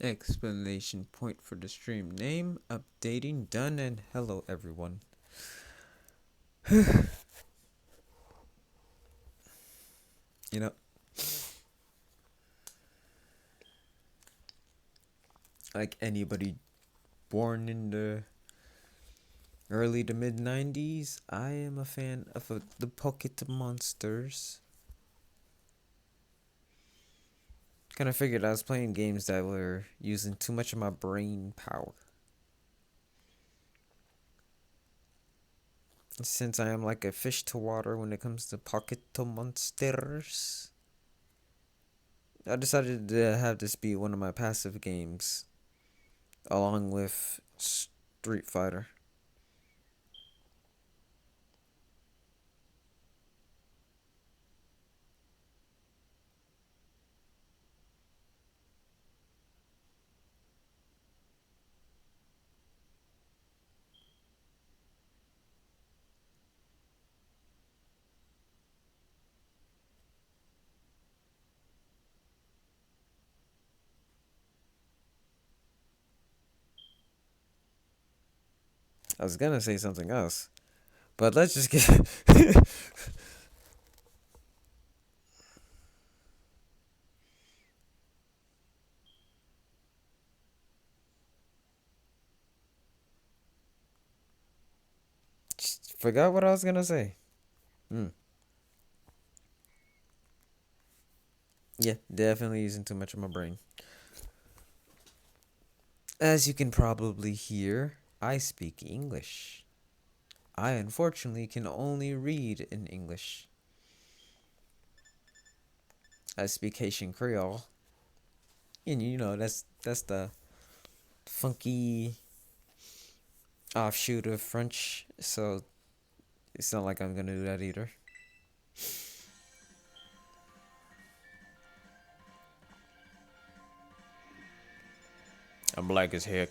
Explanation point for the stream name, updating done, and hello everyone. You know, like anybody born in the early to mid 90s, I am a fan of the Pocket Monsters. Kind of figured I was playing games that were using too much of my brain power. Since I am like a fish to water when it comes to Pocket Monsters, I decided to have this be one of my passive games, along with Street Fighter. I was gonna say something else, but let's just get. Forgot what I was gonna say. Hmm. Yeah, definitely using too much of my brain. As you can probably hear, I speak English. I unfortunately can only read in English. I speak Haitian Creole, and that's the funky offshoot of French. So it's not like I'm gonna do that either. I'm black as heck.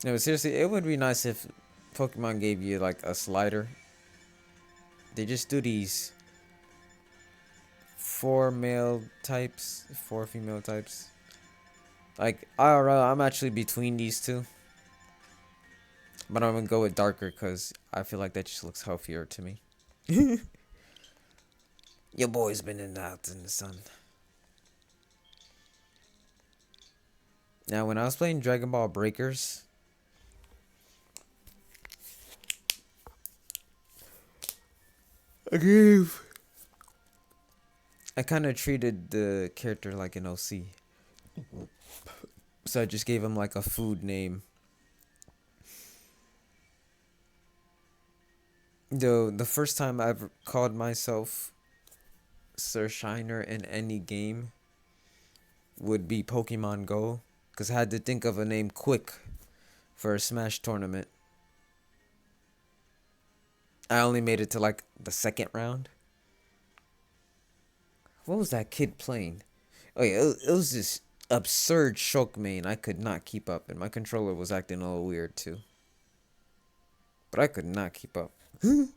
No, but seriously, it would be nice if Pokemon gave you like a slider. They just do these four male types, four female types. Like I don't know, I'm actually between these two, but I'm gonna go with darker because I feel like that just looks healthier to me. Your boy's been in and out in the sun. Now, when I was playing Dragon Ball Breakers, I kind of treated the character like an OC. So I just gave him like a food name. Though the first time I've called myself Sur-Shiner in any game would be Pokemon Go. Because I had to think of a name quick for a Smash tournament. I only made it to like the second round. What was that kid playing? Oh yeah, it was this absurd Shulk main. I could not keep up, and my controller was acting a little weird too. But I could not keep up. Though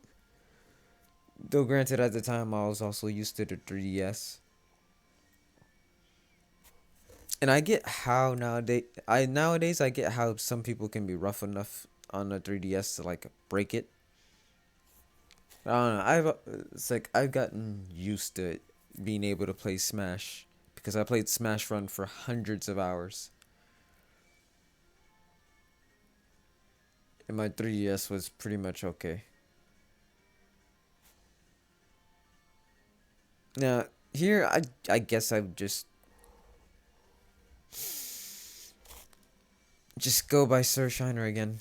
granted, at the time I was also used to the 3DS. And I get how nowadays I get how some people can be rough enough on a 3DS to like break it. I don't know. It's like I've gotten used to it, being able to play Smash because I played Smash Run for hundreds of hours. And my 3DS was pretty much okay. Now, here I guess I would just go by Sur-Shiner again.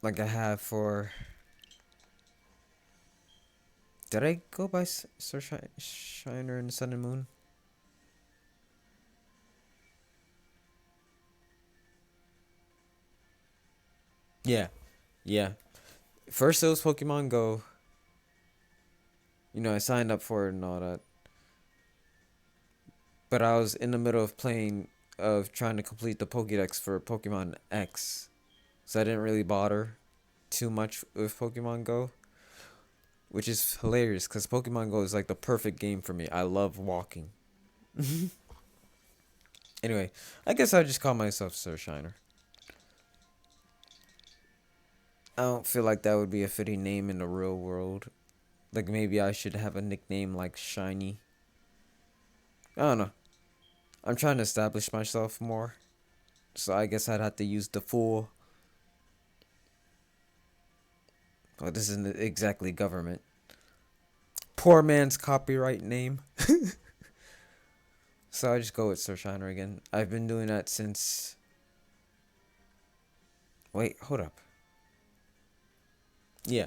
Like I have for. Did I go by Sur-Shiner in Sun and Moon? Yeah. Yeah. First it was Pokemon Go. I signed up for it and all that. But I was in the middle of trying to complete the Pokédex for Pokemon X. So I didn't really bother too much with Pokemon Go, which is hilarious because Pokemon Go is like the perfect game for me. I love walking. Anyway, I guess I'll just call myself Sur-Shiner. I don't feel like that would be a fitting name in the real world. Like maybe I should have a nickname like Shiny. I don't know. I'm trying to establish myself more. So I guess I'd have to use the full. Well, this isn't exactly government. Poor man's copyright name. So I just go with Sur-Shiner again. I've been doing that since. Wait, hold up. Yeah.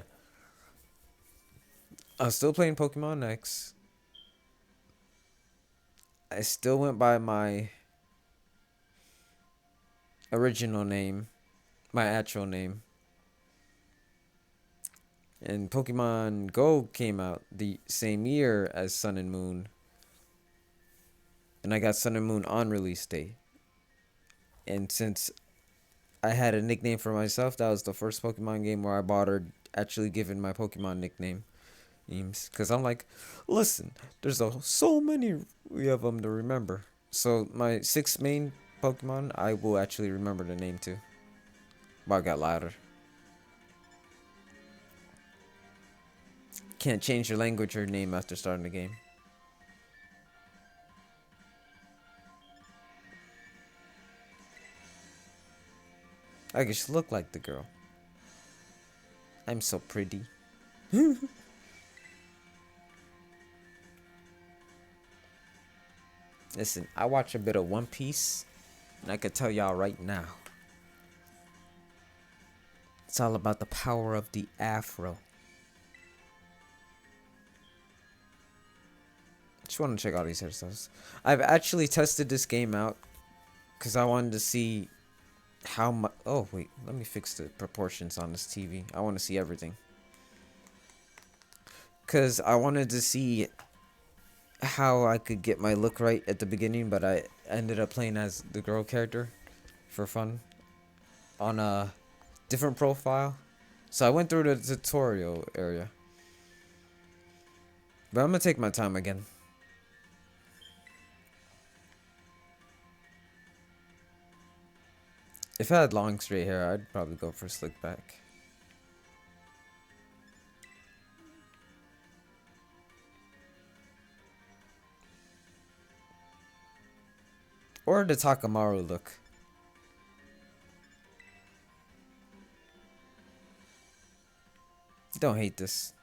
I was still playing Pokemon X. I still went by my original name, my actual name. And Pokemon Go came out the same year as Sun and Moon. And I got Sun and Moon on release day. And since I had a nickname for myself, that was the first Pokemon game where I bothered actually giving my Pokemon nickname names. Because I'm like, listen, there's so many of them to remember. So my 6 main Pokemon, I will actually remember the name too. But I got louder. Can't change your language or name after starting the game. I just look like the girl. I'm so pretty. Listen, I watch a bit of One Piece, and I can tell y'all right now, it's all about the power of the afro. Just want to check out these hairstyles. I've actually tested this game out because I wanted to see how much. Oh wait, let me fix the proportions on this TV. I want to see everything because I wanted to see how I could get my look right at the beginning, but I ended up playing as the girl character for fun on a different profile. So I went through the tutorial area, but I'm gonna take my time again. If I had long straight hair, I'd probably go for slick back. Or the Takamaru look. Don't hate this.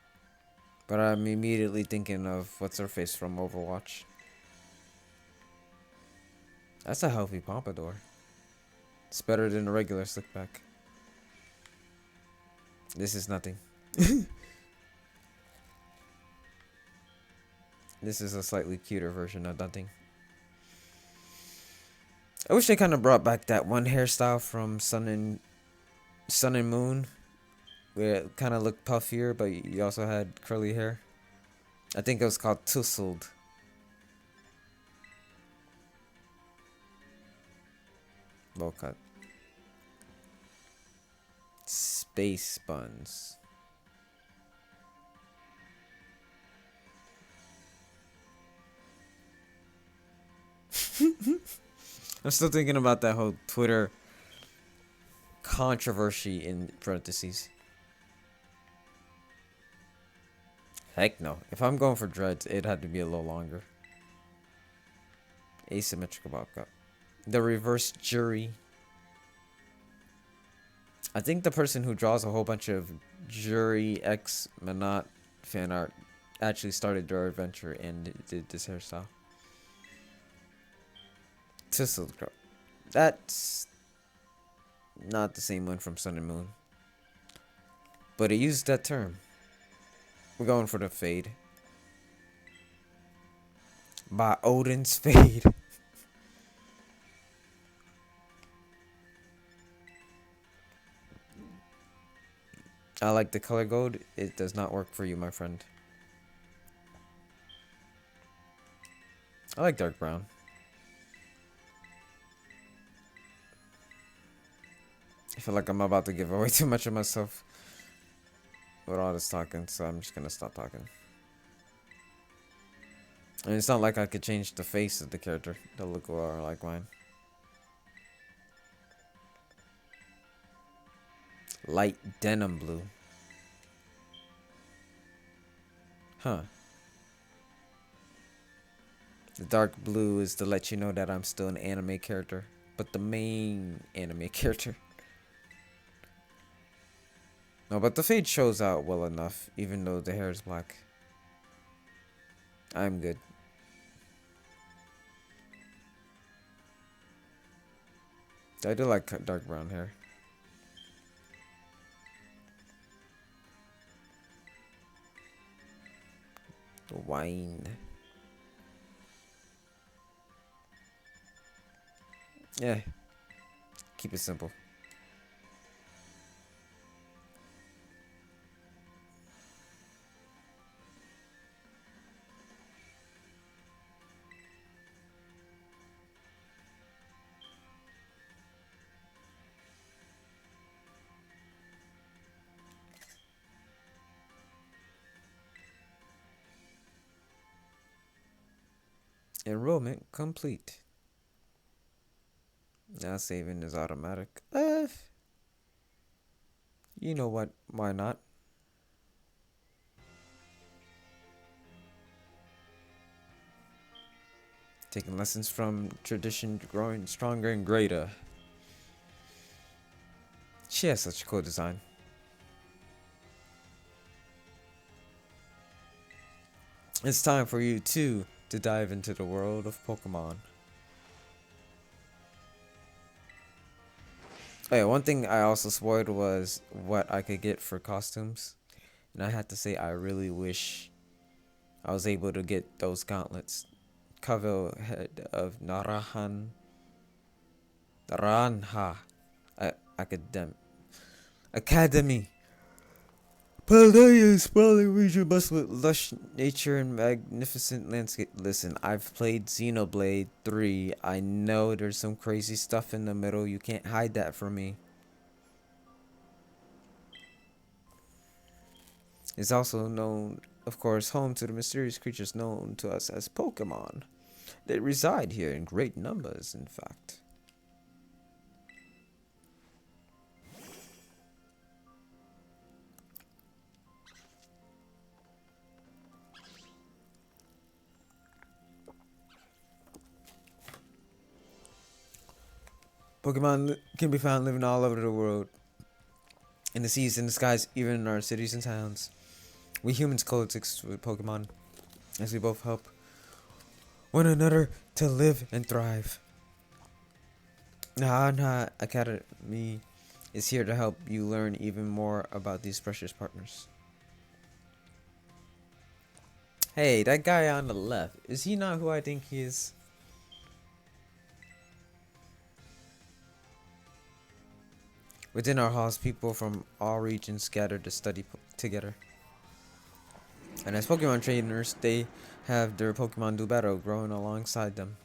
But I'm immediately thinking of what's her face from Overwatch. That's a healthy pompadour. It's better than a regular slick back. This is nothing. This is a slightly cuter version of nothing. I wish they kind of brought back that one hairstyle from Sun and Moon, where it kind of looked puffier, but you also had curly hair. I think it was called Tussled. Bowl cut. Space buns. I'm still thinking about that whole Twitter controversy in parentheses. Heck no. If I'm going for dreads, it had to be a little longer. Asymmetrical bob cut. The reverse jury. I think the person who draws a whole bunch of Jury X Manat fan art actually started their adventure and did this hairstyle. Tisseled girl. That's not the same one from Sun and Moon. But it used that term. We're going for the fade. By Odin's fade. I like the color gold. It does not work for you, my friend. I like dark brown. I feel like I'm about to give away too much of myself with all this talking, so I'm just gonna stop talking. And it's not like I could change the face of the character to look more like mine. Light denim blue. Huh. The dark blue is to let you know that I'm still an anime character. But the main anime character. No, but the fade shows out well enough, even though the hair is black. I'm good. I do like dark brown hair. The wine. Yeah. Keep it simple. Enrollment complete. Now saving is automatic. You know what? Why not? Taking lessons from tradition, growing stronger and greater. She has such a cool design. It's time for you too to dive into the world of Pokemon. Oh yeah, one thing I also spoiled was what I could get for costumes. And I had to say I really wish I was able to get those gauntlets. Cavill head of Naranha Academy. Paldea's sprawling region bust with lush nature and magnificent landscape. Listen, I've played Xenoblade 3. I know there's some crazy stuff in the middle. You can't hide that from me. It's also known, of course, home to the mysterious creatures known to us as Pokemon. They reside here in great numbers, in fact. Pokemon can be found living all over the world, in the seas, in the skies, even in our cities and towns. We humans coexist with Pokemon, as we both help one another to live and thrive. Naha Academy is here to help you learn even more about these precious partners. Hey, that guy on the left, is he not who I think he is? Within our halls, people from all regions gather to study together. And as Pokemon trainers, they have their Pokemon do battle growing alongside them.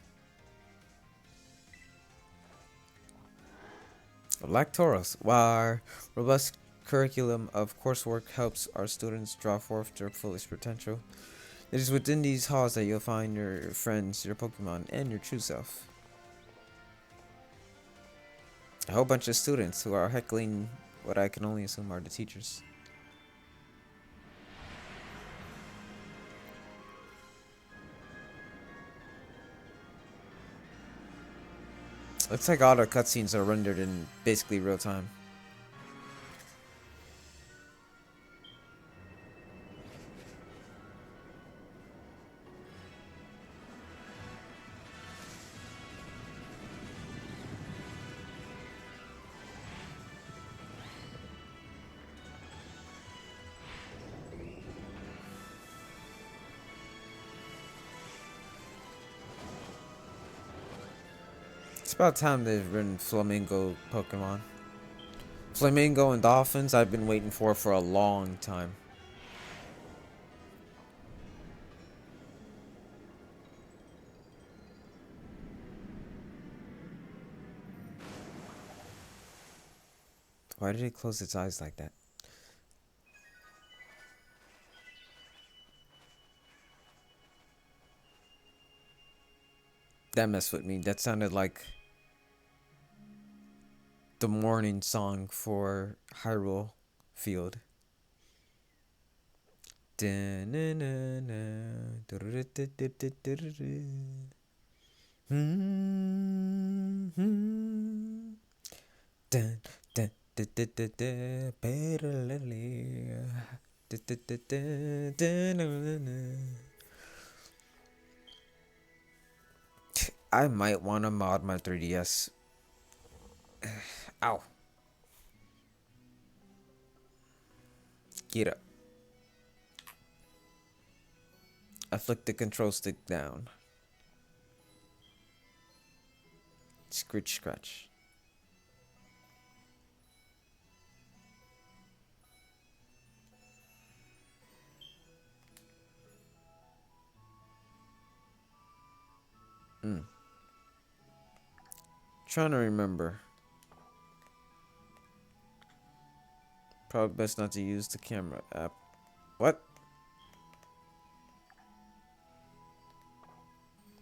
Lactoros, while our robust curriculum of coursework helps our students draw forth their fullest potential, it is within these halls that you'll find your friends, your Pokemon, and your true self. A whole bunch of students who are heckling what I can only assume are the teachers. Looks like all the cutscenes are rendered in basically real time. It's about time they've written Flamingo Pokemon. Flamingo and Dolphins I've been waiting for a long time. Why did it close its eyes like that? That messed with me. That sounded like the morning song for Hyrule Field. I might want to mod my 3DS. Ow. Get up. I flick the control stick down. Scritch scratch. Trying to remember. Probably best not to use the camera app. What?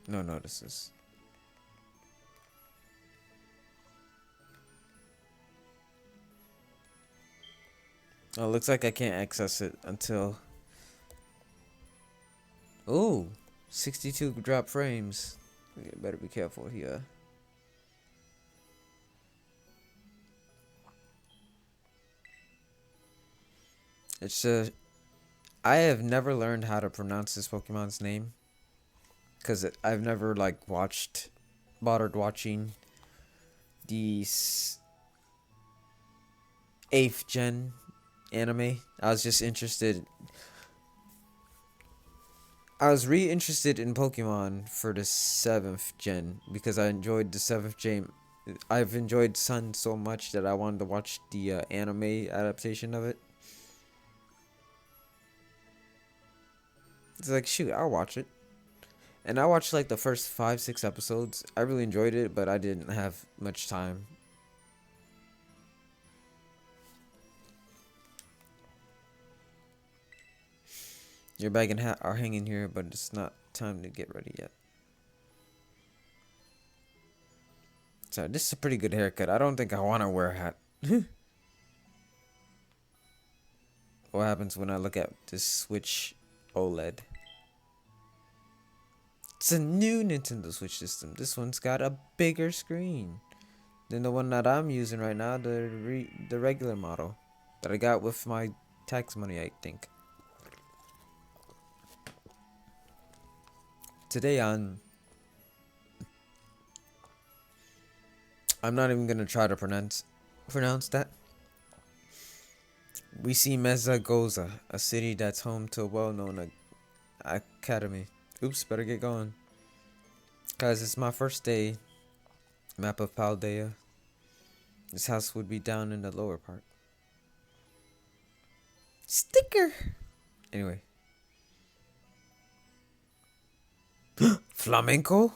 No notices. Oh, looks like I can't access it until... Ooh, 62 drop frames. You better be careful here. It's I have never learned how to pronounce this Pokemon's name. Because I've never, like, bothered watching the 8th gen anime. I was just interested. I was re-interested in Pokemon for the 7th gen because I enjoyed the 7th gen. I've enjoyed Sun so much that I wanted to watch the anime adaptation of it. It's like, shoot, I'll watch it. And I watched like the first 5-6 episodes. I really enjoyed it, but I didn't have much time. Your bag and hat are hanging here, but it's not time to get ready yet. So this is a pretty good haircut. I don't think I want to wear a hat. What happens when I look at this Switch OLED? It's a new Nintendo Switch system. This one's got a bigger screen than the one that I'm using right now, the regular model that I got with my tax money, I think. Today I'm not even gonna try to pronounce that. We see Mezagoza, a city that's home to a well-known academy. Oops, better get going. Guys, it's my first day. Map of Paldea. This house would be down in the lower part. Sticker! Anyway. Flamenco?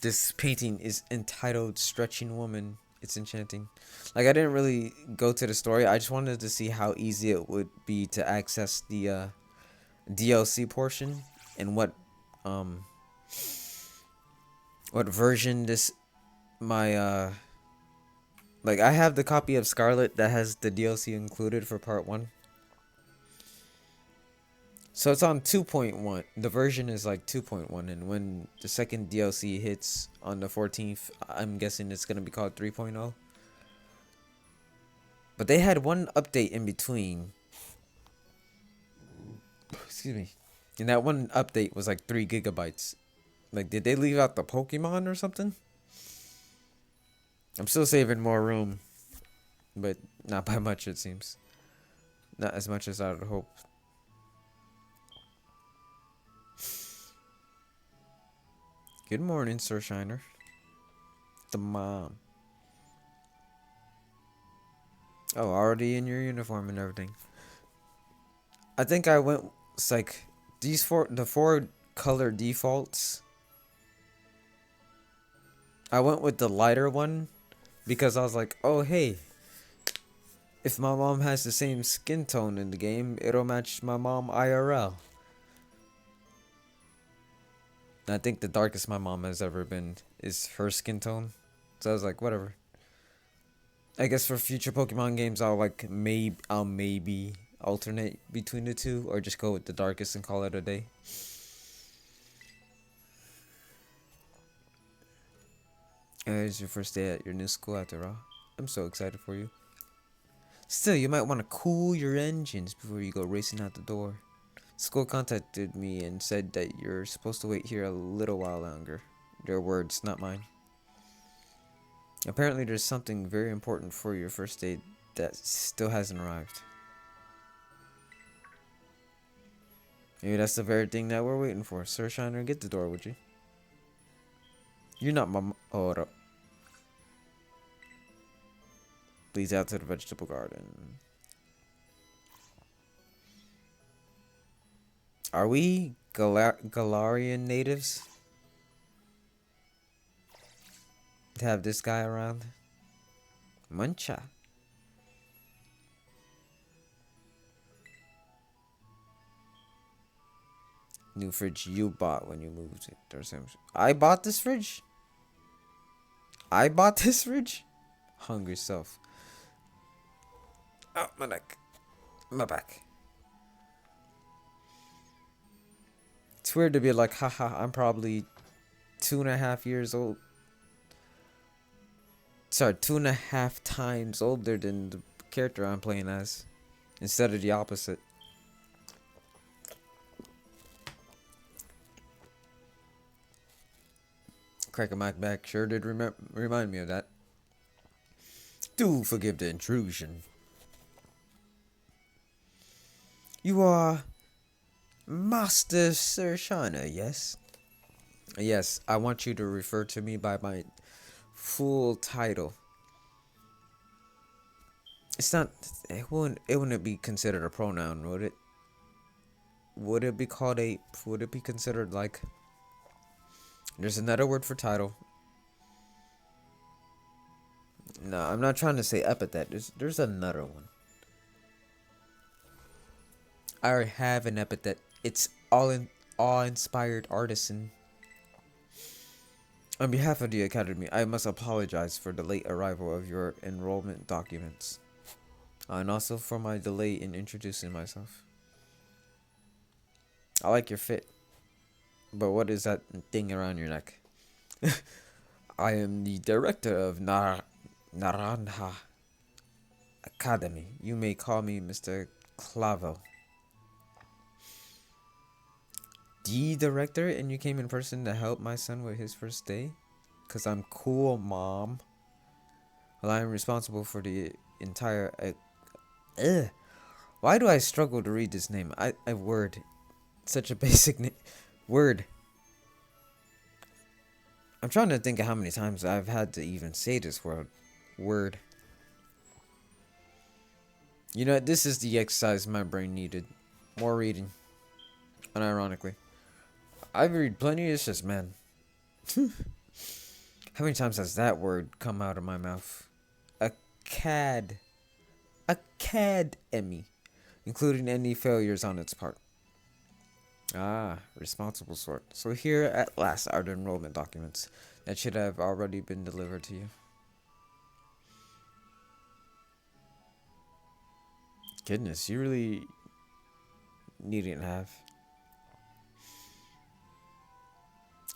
This painting is entitled Stretching Woman. It's enchanting. Like, I didn't really go to the story. I just wanted to see how easy it would be to access the DLC portion and what version this my like, I have the copy of Scarlet that has the DLC included for part 1. So it's on 2.1. The version is like 2.1, and when the second DLC hits on the 14th, I'm guessing it's going to be called 3.0. But they had one update in between. Excuse me. And that one update was like 3 gigabytes. Like, did they leave out the Pokemon or something? I'm still saving more room, but not by much, it seems. Not as much as I would hope. Good morning, Sur-Shiner. The mom. Oh, already in your uniform and everything. I think I went, it's like, the 4 color defaults. I went with the lighter one because I was like, oh, hey, if my mom has the same skin tone in the game, it'll match my mom IRL. I think the darkest my mom has ever been is her skin tone. So I was like, whatever. I guess for future Pokemon games, I'll maybe alternate between the two, or just go with the darkest and call it a day. It's your first day at your new school after all. I'm so excited for you. Still, you might want to cool your engines before you go racing out the door. School contacted me and said that you're supposed to wait here a little while longer. Their words, not mine. Apparently there's something very important for your first day that still hasn't arrived. Maybe that's the very thing that we're waiting for. Sur-Shiner, get the door, would you? You're not my hold up. Leads out to the vegetable garden. Are we Galarian natives? To have this guy around? Muncha. New fridge you bought when you moved it. I bought this fridge? I bought this fridge? Hungry self. Oh, my neck. My back. It's weird to be like, haha, I'm probably 2.5 years old. Sorry, 2.5 times older than the character I'm playing as. Instead of the opposite. Cracking my back sure did remind me of that. Do forgive the intrusion. You are Master Sur-Shiner, yes? Yes, I want you to refer to me by my full title. It's not. It wouldn't be considered a pronoun, would it? Would it be called a? Would it be considered like? There's another word for title. No, I'm not trying to say epithet. There's another one. I already have an epithet. It's awe-inspired artisan. On behalf of the Academy, I must apologize for the late arrival of your enrollment documents. And also for my delay in introducing myself. I like your fit. But what is that thing around your neck? I am the director of Naranja Academy. You may call me Mr. Clavel. The director, and you came in person to help my son with his first day? Cause I'm cool, mom. Well, I am responsible for the entire. Why do I struggle to read this name? I word, such a basic word. I'm trying to think of how many times I've had to even say this word. You know, this is the exercise my brain needed. More reading. Unironically. I read plenty. It's just, man. How many times has that word come out of my mouth? Academy. Including any failures on its part. Ah, responsible sort. So here at last are the enrollment documents that should have already been delivered to you. Goodness, you really needn't have.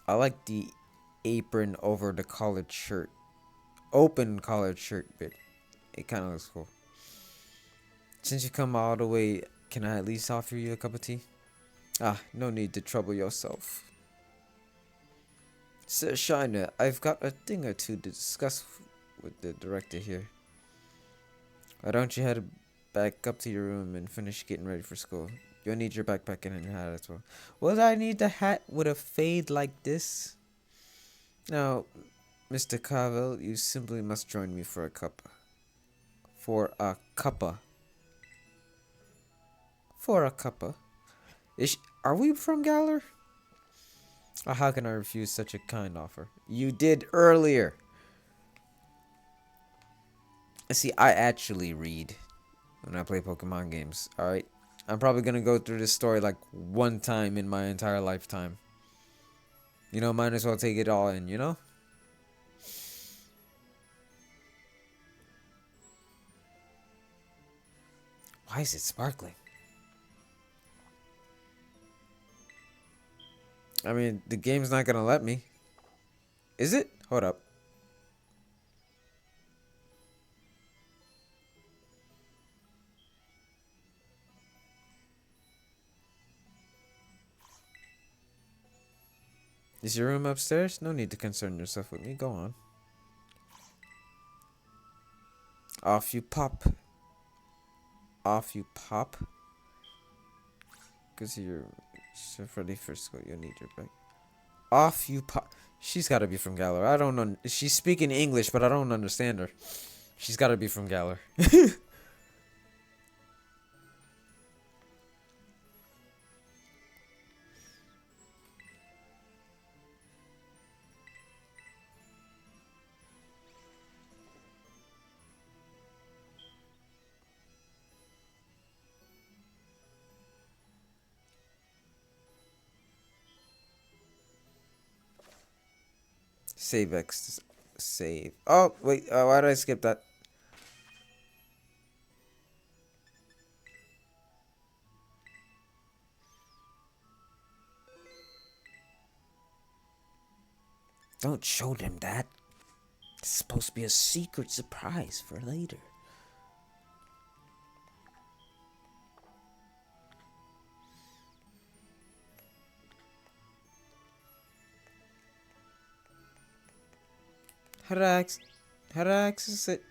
I like the apron over the collared shirt. Open collared shirt bit. It kind of looks cool. Since you come all the way, can I at least offer you a cup of tea? Ah, no need to trouble yourself. Sur-Shiner, I've got a thing or two to discuss with the director here. Why don't you head back up to your room and finish getting ready for school? You'll need your backpack and your hat as well. Will I need the hat with a fade like this? Now, Mr. Cavell, you simply must join me for a cup. For a cuppa. For a cuppa. Are we from Galar? How can I refuse such a kind offer? You did earlier. See, I actually read when I play Pokemon games, alright? I'm probably gonna go through this story like one time in my entire lifetime. You know, might as well take it all in, you know? Why is it sparkling? I mean, the game's not gonna let me. Is it? Hold up. Is your room upstairs? No need to concern yourself with me. Go on. Off you pop. Off you pop. Because you're ready for school. You'll need your break. Off you pop. She's got to be from Galar. I don't know. She's speaking English, but I don't understand her. She's got to be from Galar. Save X. Save. Oh, wait. Why did I skip that? Don't show them that. It's supposed to be a secret surprise for later. How do I access it?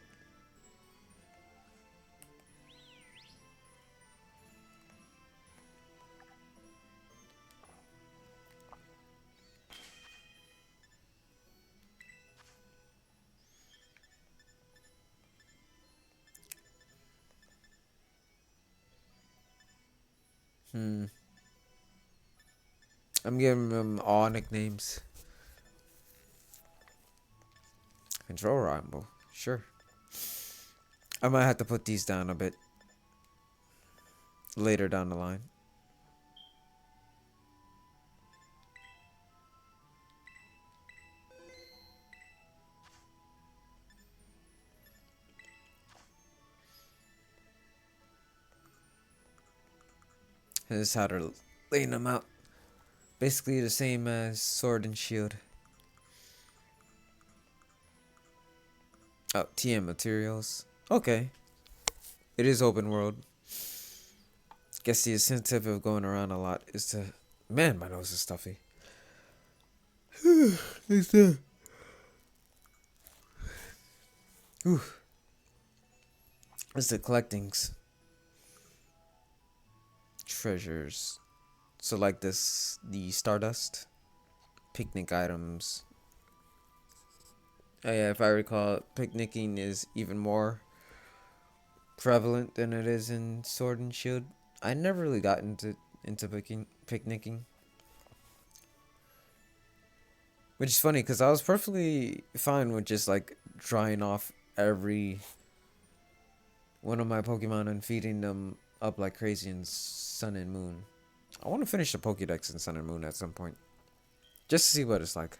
I'm giving them all nicknames. Control Rumble. Sure. I might have to put these down a bit later down the line. This is how they're laying them out. Basically the same as Sword and Shield. Oh, TM materials. Okay. It is open world. Guess the incentive of going around a lot is to... Man, my nose is stuffy. It's the... It's the collectings. Treasures. So like this, the Stardust. Picnic items. Oh yeah, if I recall, picnicking is even more prevalent than it is in Sword and Shield. I never really got into picnicking. Which is funny, because I was perfectly fine with just like drying off every one of my Pokemon and feeding them up like crazy in Sun and Moon. I want to finish the Pokédex in Sun and Moon at some point. Just to see what it's like.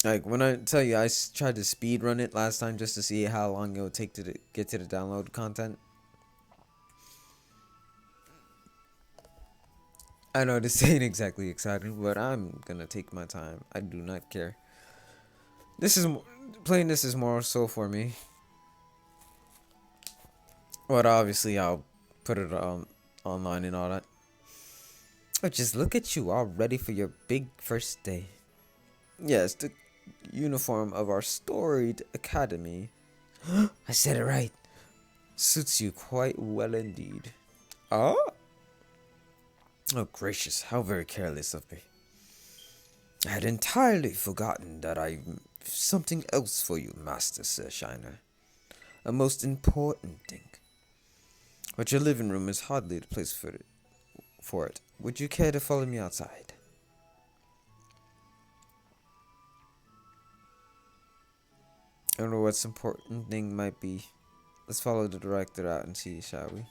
Like, when I tell you, I tried to speed run it last time just to see how long it would take to get to the download content. I know this ain't exactly exciting, but I'm gonna take my time. I do not care. Playing this is more so for me. But obviously I'll put it on online and all that. But just look at you, all ready for your big first day. Yes, the uniform of our storied academy. I said it right. Suits you quite well indeed. Oh? Oh gracious, how very careless of me. I had entirely forgotten that I've something else for you, Master Sur-Shiner. A most important thing. But your living room is hardly the place for it. Would you care to follow me outside? I don't know what's important thing might be. Let's follow the director out and see, shall we?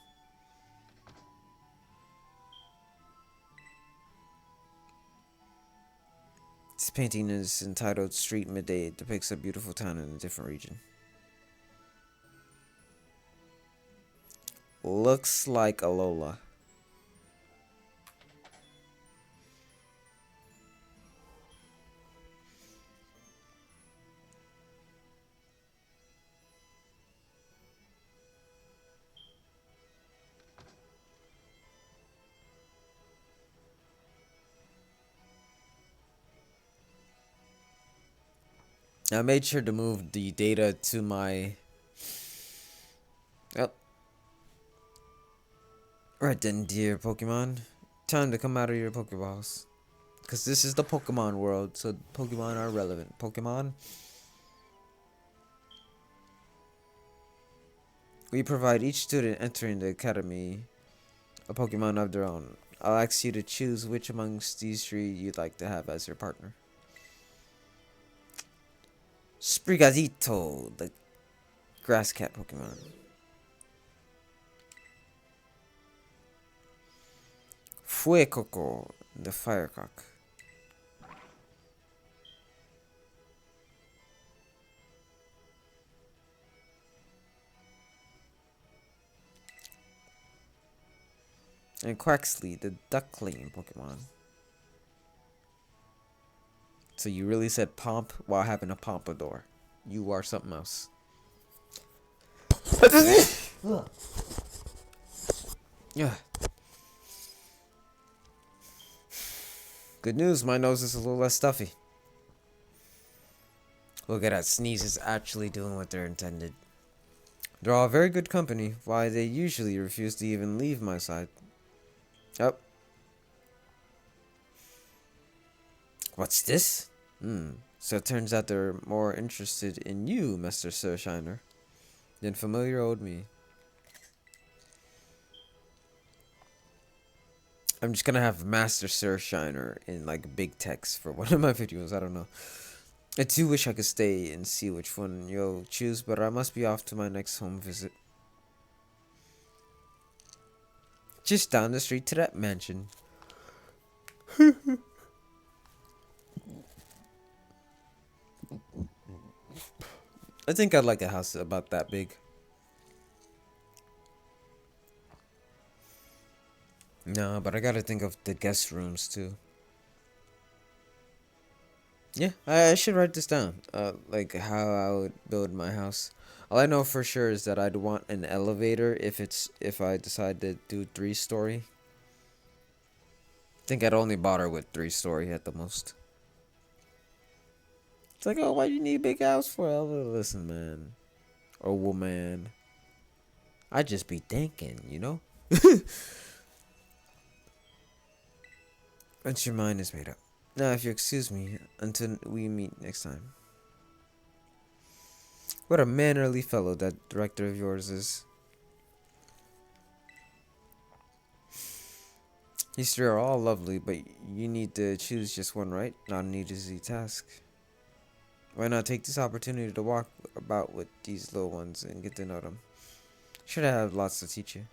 This painting is entitled Street Midday. It depicts a beautiful town in a different region. Looks like Alola. I made sure to move the data to my... Oh. Right then, dear Pokemon. Time to come out of your Pokeballs. Because this is the Pokemon world, so Pokemon are relevant. Pokemon. We provide each student entering the academy a Pokemon of their own. I'll ask you to choose which amongst these three you'd like to have as your partner. Sprigatito, the grass cat Pokemon. Fuecoco, the firecock. And Quaxley, the duckling Pokemon. So you really said pomp while having a pompadour. You are something else. Yeah. Good news, my nose is a little less stuffy. Look at that, sneezes actually doing what they're intended. They're all very good company, why they usually refuse to even leave my side. Oh. What's this? So it turns out they're more interested in you, Mr. Sur-Shiner, than familiar old me. I'm just gonna have Master Sur-Shiner in like big text for one of my videos, I don't know. I do wish I could stay and see which one you'll choose, but I must be off to my next home visit. Just down the street to that mansion. I think I'd like a house about that big. No, but I gotta think of the guest rooms too. Yeah, I should write this down. Like how I would build my house. All I know for sure is that I'd want an elevator if I decide to do 3-story. I think I'd only bother with 3-story at the most. It's like, oh, why do you need a big house for? Listen, man, or woman. I just be thinking, you know. Once your mind is made up. Now, if you excuse me, until we meet next time. What a mannerly fellow that director of yours is. These three are all lovely, but you need to choose just one, right? Not an easy task. Why not take this opportunity to walk about with these little ones and get to know them? Sure, I have lots to teach you.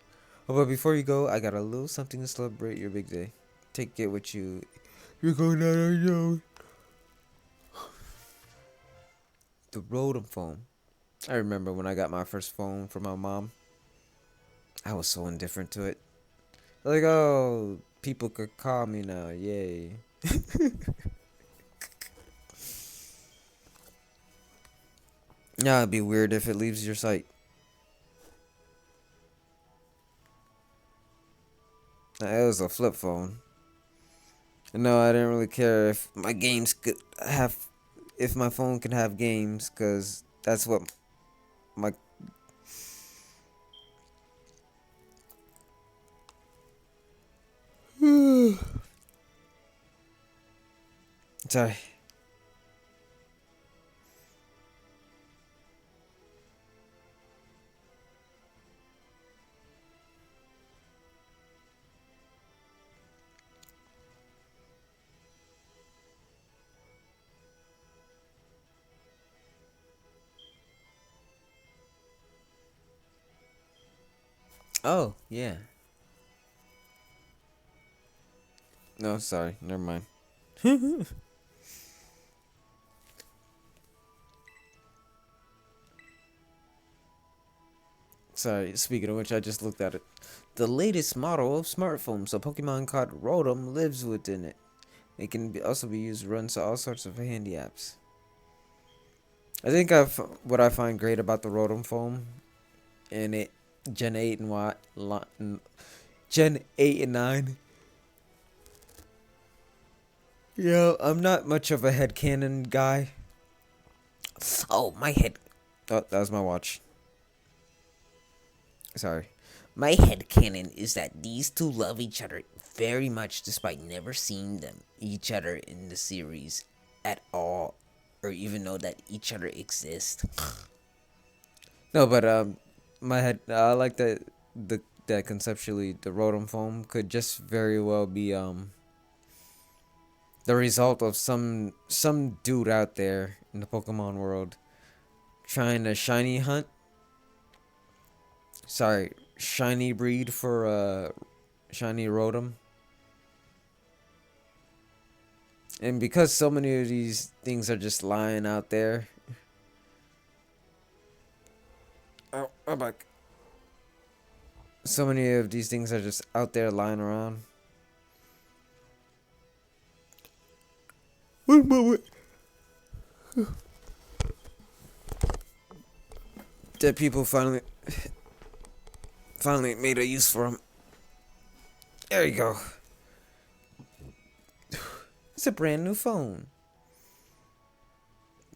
Oh, but before you go, I got a little something to celebrate your big day. Take it with you. You're going out on your own. The Rotom phone. I remember when I got my first phone from my mom. I was so indifferent to it. Like, oh, people could call me now. Yay. Yeah, it'd be weird if it leaves your sight. It was a flip phone. No, I didn't really care if my games could have, if my phone could have games, cause that's what my. Sorry. Oh, yeah. No, sorry. Never mind. Sorry, speaking of which, I just looked at it. The latest model of smartphones, a Pokemon called Rotom, lives within it. It can also be used to run to all sorts of handy apps. I think what I find great about the Rotom phone and it Gen 8 and Gen 8 and 9. Yeah, I'm not much of a headcanon guy. Oh, my head. Oh, that was my watch. Sorry. My headcanon is that these two love each other very much despite never seeing them each other in the series at all or even know that each other exist. No, but my head I like that conceptually the Rotom foam could just very well be the result of some dude out there in the Pokemon world trying to shiny hunt. Sorry, shiny breed for shiny Rotom. And because so many of these things are just lying out there. Oh, I'm back. So many of these things are just out there lying around. One moment. That people finally made a use for them. There you go. It's a brand new phone.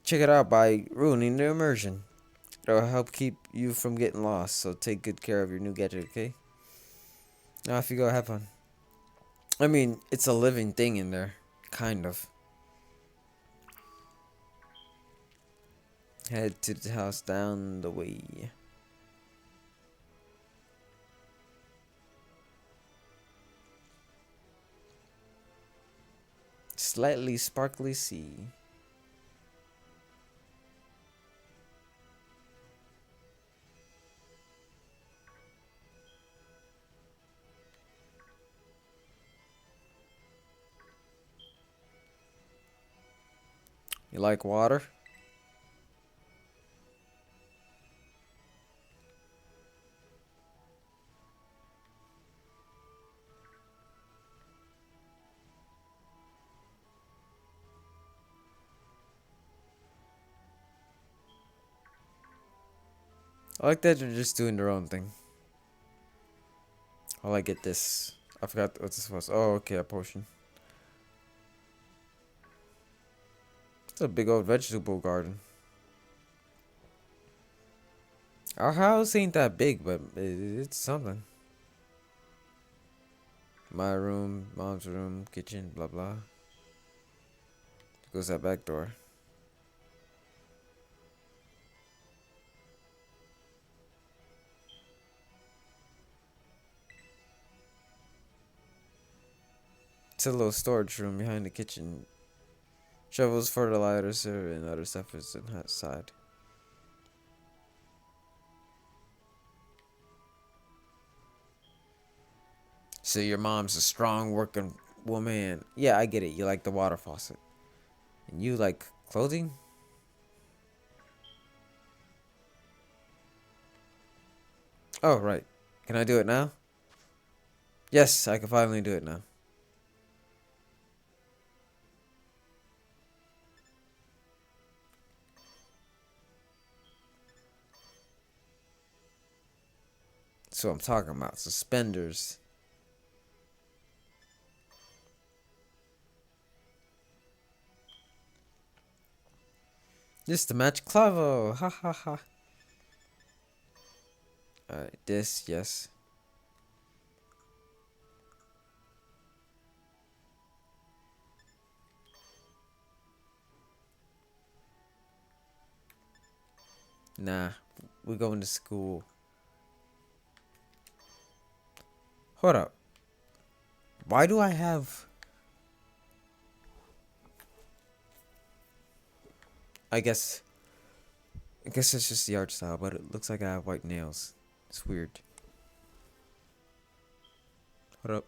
Check it out by ruining the immersion. It'll help keep you from getting lost, so take good care of your new gadget, okay? Now off you go, have fun. I mean, it's a living thing in there. Kind of. Head to the house down the way. Slightly sparkly sea. You like water? I like that they're just doing their own thing. I'll I get this. I forgot what this was. Oh, okay, a potion. It's a big old vegetable garden. Our house ain't that big, but it's something. My room, mom's room, kitchen, blah blah. Goes that back door. It's a little storage room behind the kitchen. Shovels, fertilizer, and other stuff is inside. So your mom's a strong working woman. Yeah, I get it. You like the water faucet. And you like clothing? Oh, right. Can I do it now? Yes, I can finally do it now. That's what I'm talking about. Suspenders. Just to match Clavo. Ha ha ha. Alright, this, yes. Nah, we're going to school. Hold up. Why do I have... I guess... I guess it's just the art style, but it looks like I have white nails. It's weird. What up?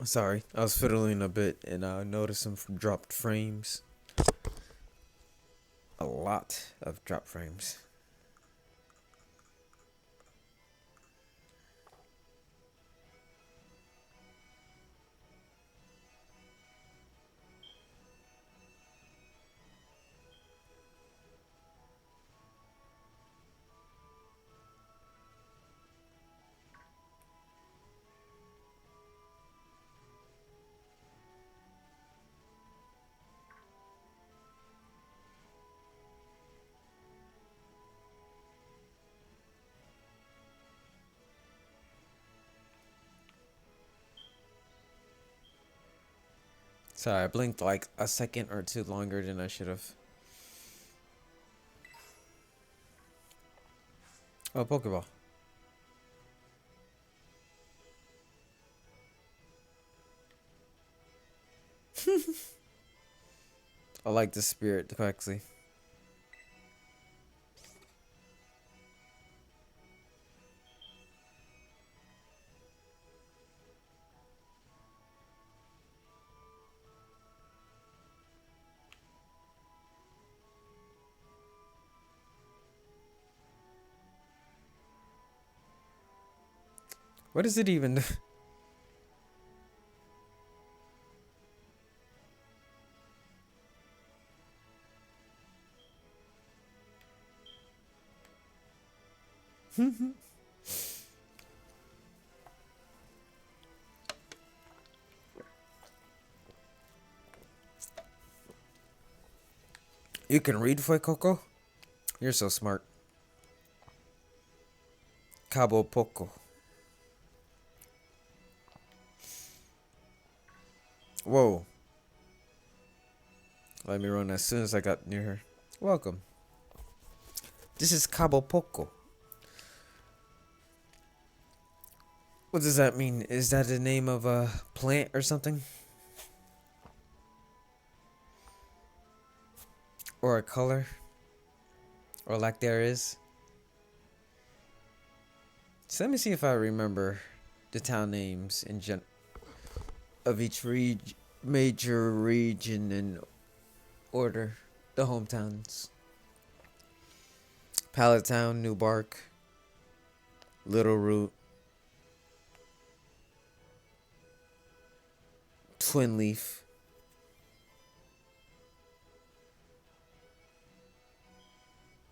Sorry, I was fiddling a bit and I noticed some dropped frames. A lot of drop frames. Sorry, I blinked like a second or two longer than I should have. Oh, Pokeball. I like the spirit correctly. What is it even? You can read for Coco? You're so smart. Cabo Poco. Whoa. Let me run as soon as I got near her. Welcome. This is Cabo Poco. What does that mean? Is that the name of a plant or something? Or a color? Or like there is? So let me see if I remember the town names of each major region in order. The hometowns: Pallet Town, New Bark, Little Root, Twin Leaf,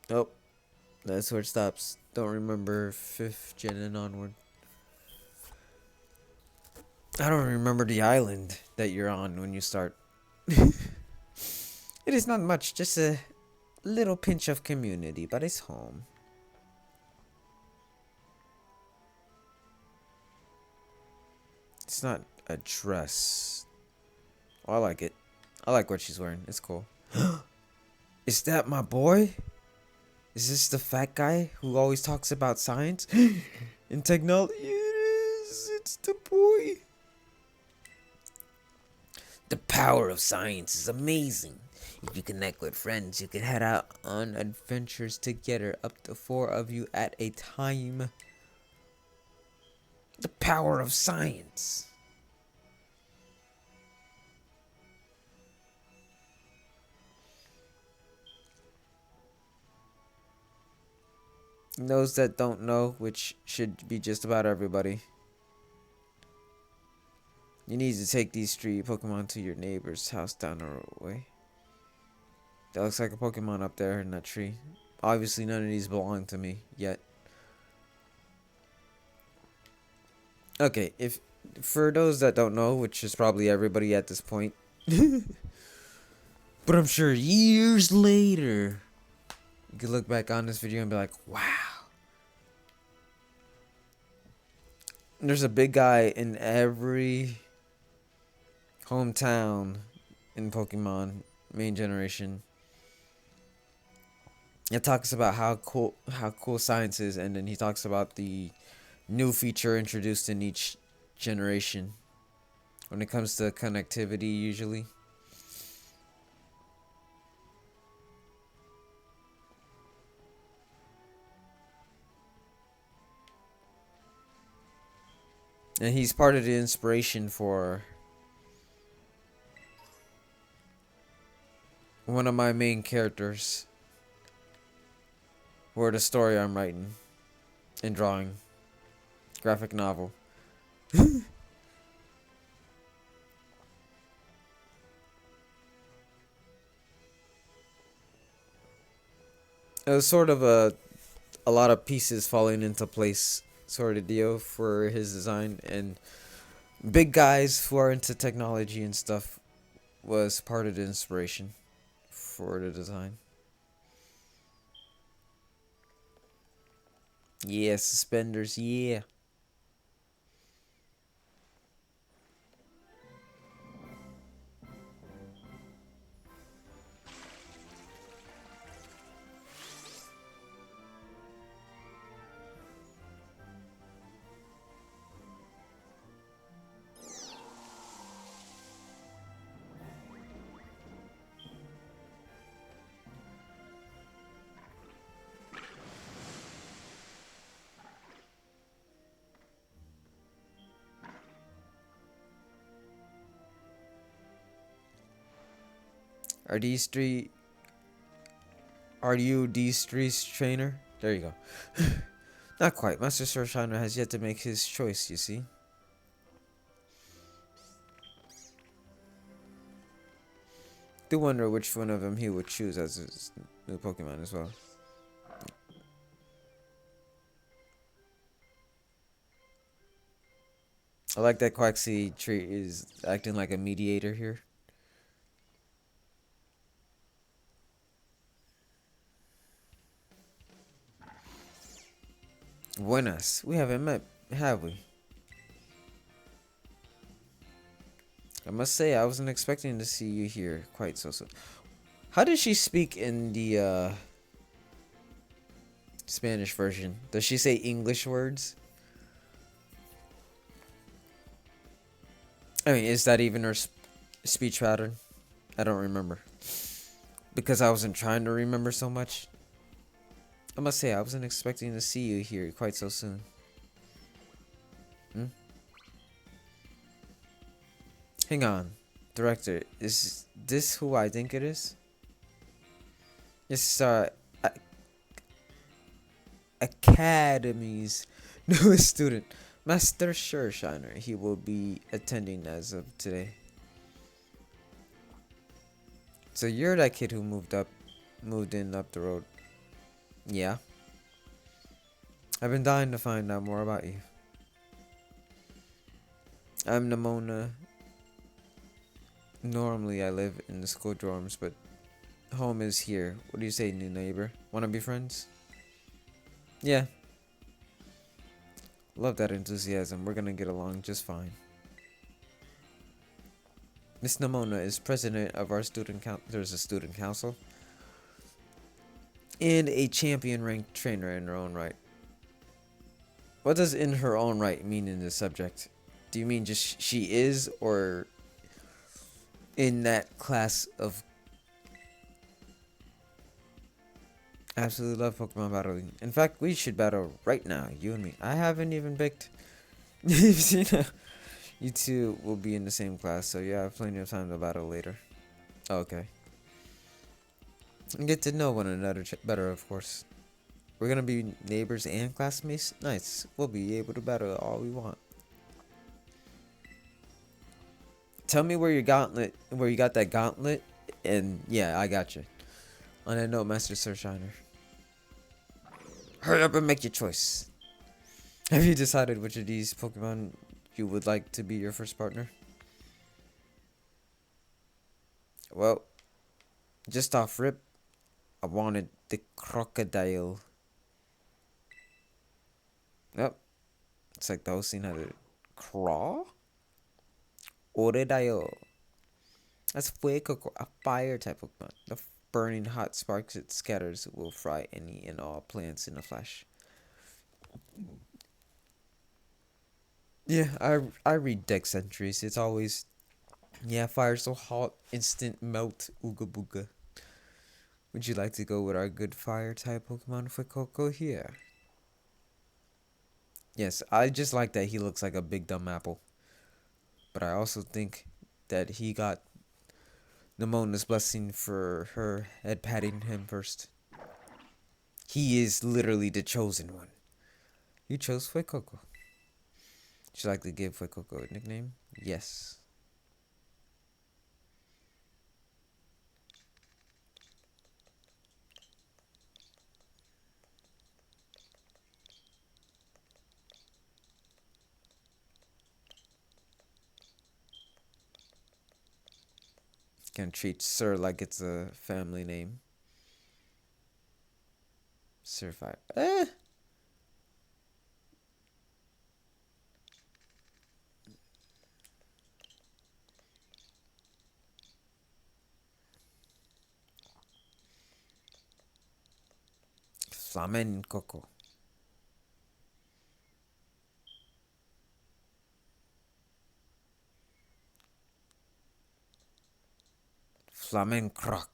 oh, that's where it stops. Don't remember 5th gen and onward. I don't remember the island that you're on when you start. It is not much, just a little pinch of community, but it's home. It's not a dress. Oh, I like it. I like what she's wearing. It's cool. Is that my boy? Is this the fat guy who always talks about science and technology? It is. It's the boy. The power of science is amazing. If you connect with friends, you can head out on adventures together, up to 4 of you at a time. The power of science. Those that don't know, which should be just about everybody, you need to take these 3 Pokemon to your neighbor's house down the way. That looks like a Pokemon up there in that tree. Obviously, none of these belong to me yet. Okay, if for those that don't know, which is probably everybody at this point, but I'm sure years later, you could look back on this video and be like, wow. There's a big guy in every hometown in Pokemon main generation. It talks about how cool science is, and then he talks about the new feature introduced in each generation when it comes to connectivity usually. And he's part of the inspiration for one of my main characters for the story I'm writing and drawing. Graphic novel. It was sort of a lot of pieces falling into place sort of deal for his design, and big guys who are into technology and stuff was part of the inspiration for the design. Yeah, suspenders, yeah. Are these 3 Are you these 3's trainer? There you go. Not quite. Master Sur-Shiner has yet to make his choice, you see. Do wonder which one of them he would choose as his new Pokemon as well. I like that Quaxly tree is acting like a mediator here. Buenas. We haven't met, have we? I must say, I wasn't expecting to see you here quite so soon. How does she speak in the Spanish version? Does she say English words? I mean, is that even her speech pattern? I don't remember. Because I wasn't trying to remember so much. I must say, I wasn't expecting to see you here quite so soon. Hang on. Director, is this who I think it is? It's A- Academy's newest student, Master Sur-Shiner. He will be attending as of today. So you're that kid who moved in up the road. Yeah. I've been dying to find out more about you. I'm Nimona. Normally I live in the school dorms, but home is here. What do you say, new neighbor? Wanna be friends? Yeah. Love that enthusiasm. We're gonna get along just fine. Miss Nimona is president of our student council. There's a student council. And a champion ranked trainer in her own right. What does in her own right mean in this subject? Do you mean just she is, or in that class of... Absolutely love Pokemon battling. In fact, we should battle right now, you and me. I haven't even picked. You've seen you two will be in the same class, so you have plenty of time to battle later. Okay. And get to know one another better, of course. We're gonna be neighbors and classmates. Nice. We'll be able to battle all we want. Tell me where you got that gauntlet, and yeah, I got you. On that note, Master Sur-Shiner, hurry up and make your choice. Have you decided which of these Pokemon you would like to be your first partner? Well, just off rip, I wanted the crocodile. Yep, it's like the whole scene had a craw? Oredale. That's Fuecoco, a fire type Pokemon. The burning hot sparks it scatters will fry any and all plants in a flash. Yeah, I read dex entries. It's always, yeah, fire so hot, instant melt, ooga booga. Would you like to go with our good fire type Pokemon Fuecoco here? Yes, I just like that he looks like a big dumb apple. But I also think that he got Nimona's blessing for her head patting him first. He is literally the chosen one. You chose Fuecoco. Would you like to give Fuecoco a nickname? Yes. Can treat Sir like it's a family name. Sir Fire. Flamenco. Flamencroc.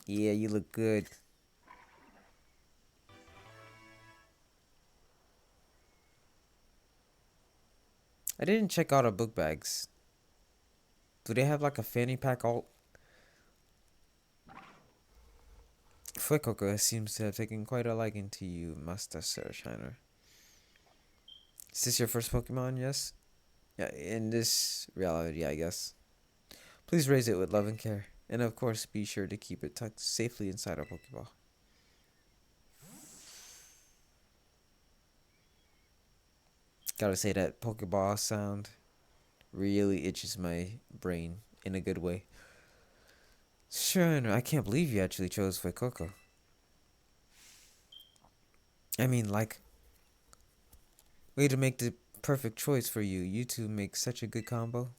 Yeah, you look good. I didn't check out our book bags. Do they have like a fanny pack alt? Fuecoco seems to have taken quite a liking to you, Master Sur-Shiner. Is this your first Pokemon? Yes? Yeah, in this reality, I guess. Please raise it with love and care. And of course, be sure to keep it tucked safely inside our Pokeball. Gotta say, that Pokeball sound really itches my brain in a good way. Sure, I can't believe you actually chose Fuecoco. I mean, like, way to make the perfect choice for you. You two make such a good combo.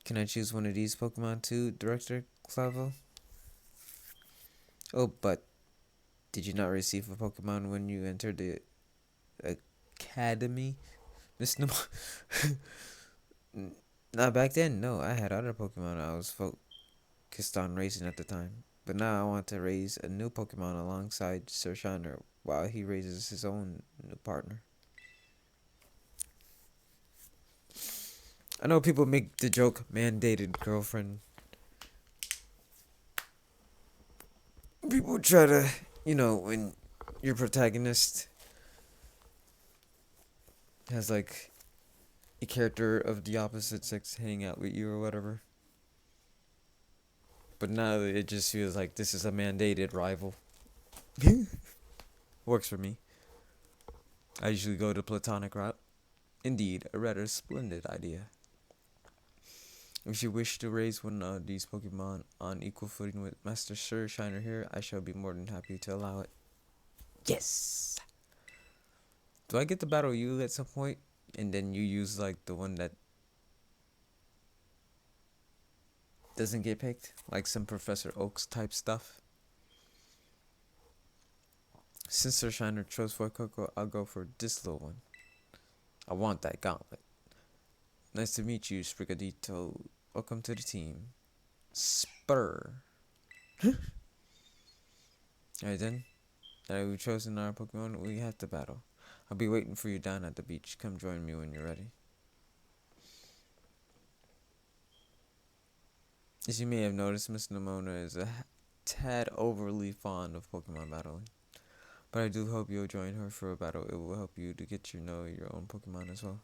Can I choose one of these Pokemon too, Director Clavo? Oh, but did you not receive a Pokemon when you entered the academy, Miss Nemo? Not back then. No, I had other Pokemon I was focused on raising at the time. But now I want to raise a new Pokemon alongside Sur-Shiner while he raises his own new partner. I know people make the joke mandated girlfriend. People try to, when your protagonist has like a character of the opposite sex hang out with you or whatever. But now it just feels like this is a mandated rival. Works for me. I usually go the platonic route. Indeed, a rather splendid idea. If you wish to raise one of these Pokemon on equal footing with Master Sur-Shiner here, I shall be more than happy to allow it. Yes! Do I get to battle you at some point? And then you use like the one that doesn't get picked? Like some Professor Oaks type stuff? Since Sur-Shiner chose for Coco, I'll go for this little one. I want that gauntlet. Nice to meet you, Sprigadito. Welcome to the team. Spur. Alright then. Now we've chosen our Pokemon, we have to battle. I'll be waiting for you down at the beach. Come join me when you're ready. As you may have noticed, Miss Nimona is a tad overly fond of Pokemon battling. But I do hope you'll join her for a battle. It will help you to get to know your own Pokemon as well.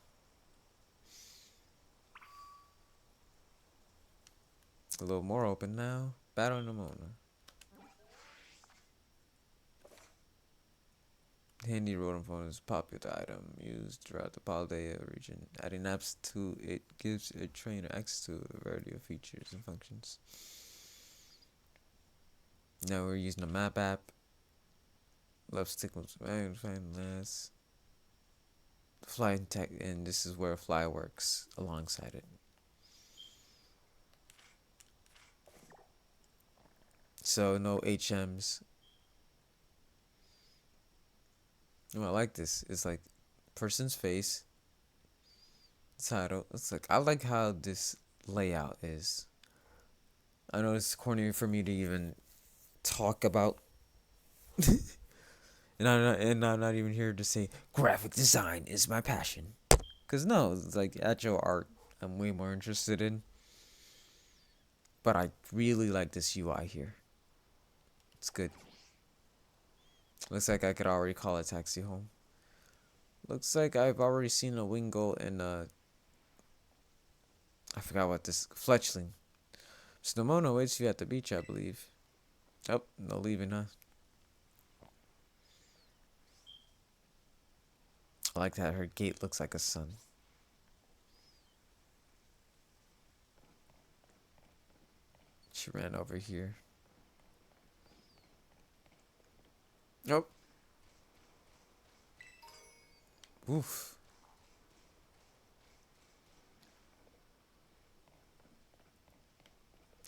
A little more open now. Battle Nimona. Handy Rotom phone is a popular item used throughout the Paldea region. Adding apps to it gives a trainer access to a variety of features and functions. Now we're using a map app. Love stick was less. Fly tech, and this is where Fly works alongside it. So no HMs. Oh, I like this. It's like person's face. Title. It's like I like how this layout is. I know it's corny for me to even talk about, and I'm not even here to say graphic design is my passion. Cause no, it's like actual art I'm way more interested in. But I really like this UI here. It's good. Looks like I could already call a taxi home. Looks like I've already seen a Wingull and I forgot what this Fletchling. Snowmona waits you at the beach, I believe. Oh, no leaving, huh? I like that her gate looks like a sun. She ran over here. Nope. Oof.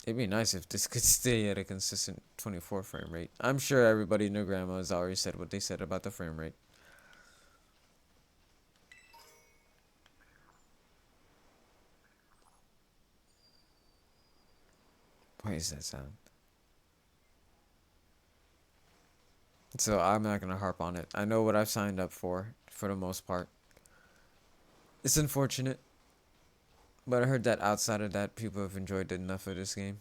It'd be nice if this could stay at a consistent 24 frame rate. I'm sure everybody in their grandma has already said what they said about the frame rate. What is that sound? So I'm not gonna harp on it. I know what I've signed up for the most part. It's unfortunate, but I heard that outside of that, people have enjoyed enough of this game.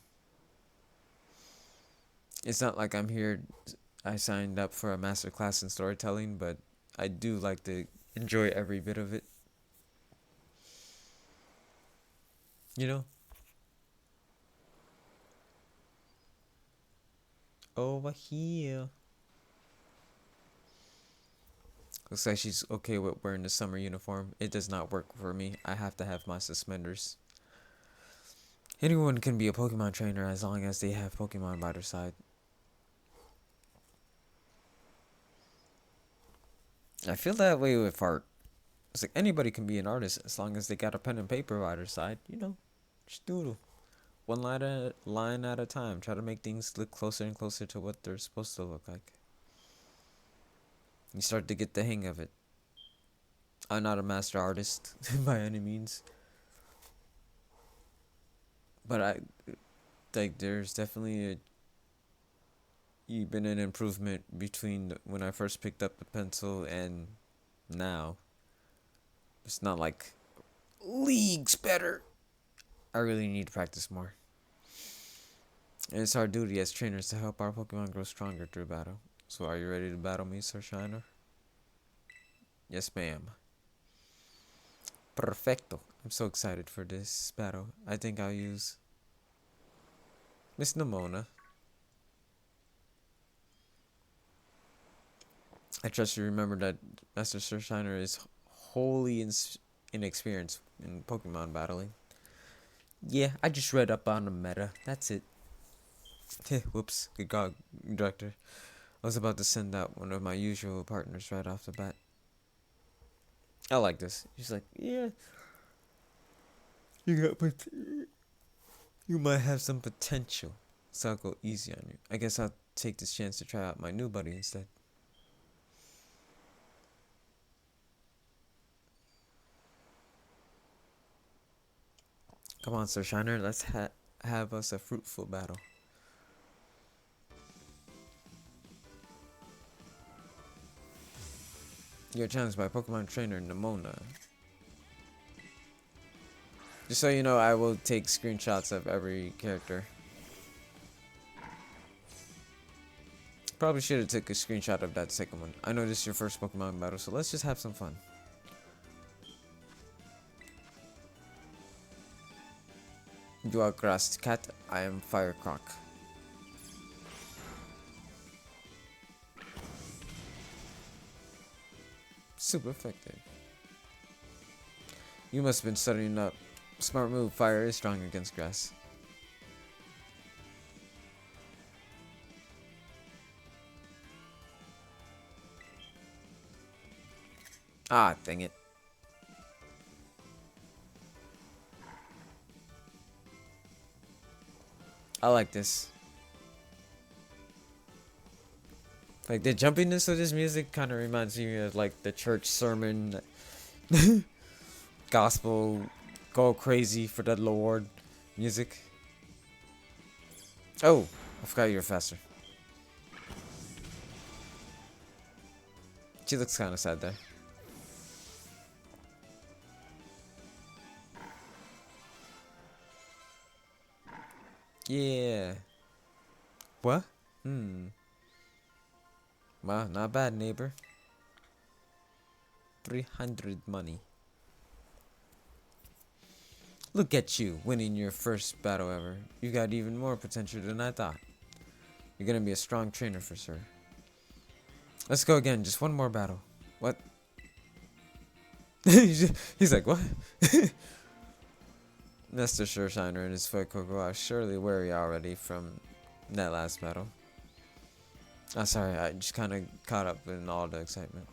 It's not like I'm here. I signed up for a master class in storytelling, but I do like to enjoy every bit of it. You know? Over here. Looks like she's okay with wearing the summer uniform. It does not work for me. I have to have my suspenders. Anyone can be a Pokemon trainer as long as they have Pokemon by their side. I feel that way with art. It's like anybody can be an artist as long as they got a pen and paper by their side. Just doodle. one line at a time. Try to make things look closer and closer to what they're supposed to look like. You start to get the hang of it. I'm not a master artist by any means, but I like there's definitely been an improvement between when I first picked up the pencil and now. It's not like leagues better. I really need to practice more. And it's our duty as trainers to help our Pokemon grow stronger through battle. So are you ready to battle me, Sur-Shiner? Yes, ma'am. Perfecto. I'm so excited for this battle. I think I'll use Miss Nemona. I trust you remember that Master Sur-Shiner is wholly inexperienced in Pokemon battling. Yeah, I just read up on the meta. That's it. Whoops. Good God, Director. I was about to send out one of my usual partners right off the bat. I like this. She's like, yeah, you might have some potential, so I'll go easy on you. I guess I'll take this chance to try out my new buddy instead. Come on, Sur-Shiner, let's have us a fruitful battle. You're challenged by Pokemon trainer Nemona. Just so you know, I will take screenshots of every character. Probably should have took a screenshot of that second one. I know this is your first Pokemon battle, so let's just have some fun. You are Grass Cat, I am Firecroc. Super effective. You must have been studying up. Smart move, fire is strong against grass. Ah, dang it. I like this. Like the jumpiness of this music kind of reminds me of like the church sermon, gospel, go crazy for the Lord music. Oh, I forgot you were faster. She looks kind of sad there. Yeah. What? Wow, not bad, neighbor. 300 money. Look at you, winning your first battle ever. You got even more potential than I thought. You're gonna be a strong trainer for sure. Let's go again, just one more battle. What? He's like, what? Mr. Sur-Shiner and his foot Coco are surely wary already from that last battle. Oh, sorry, I just kind of caught up in all the excitement.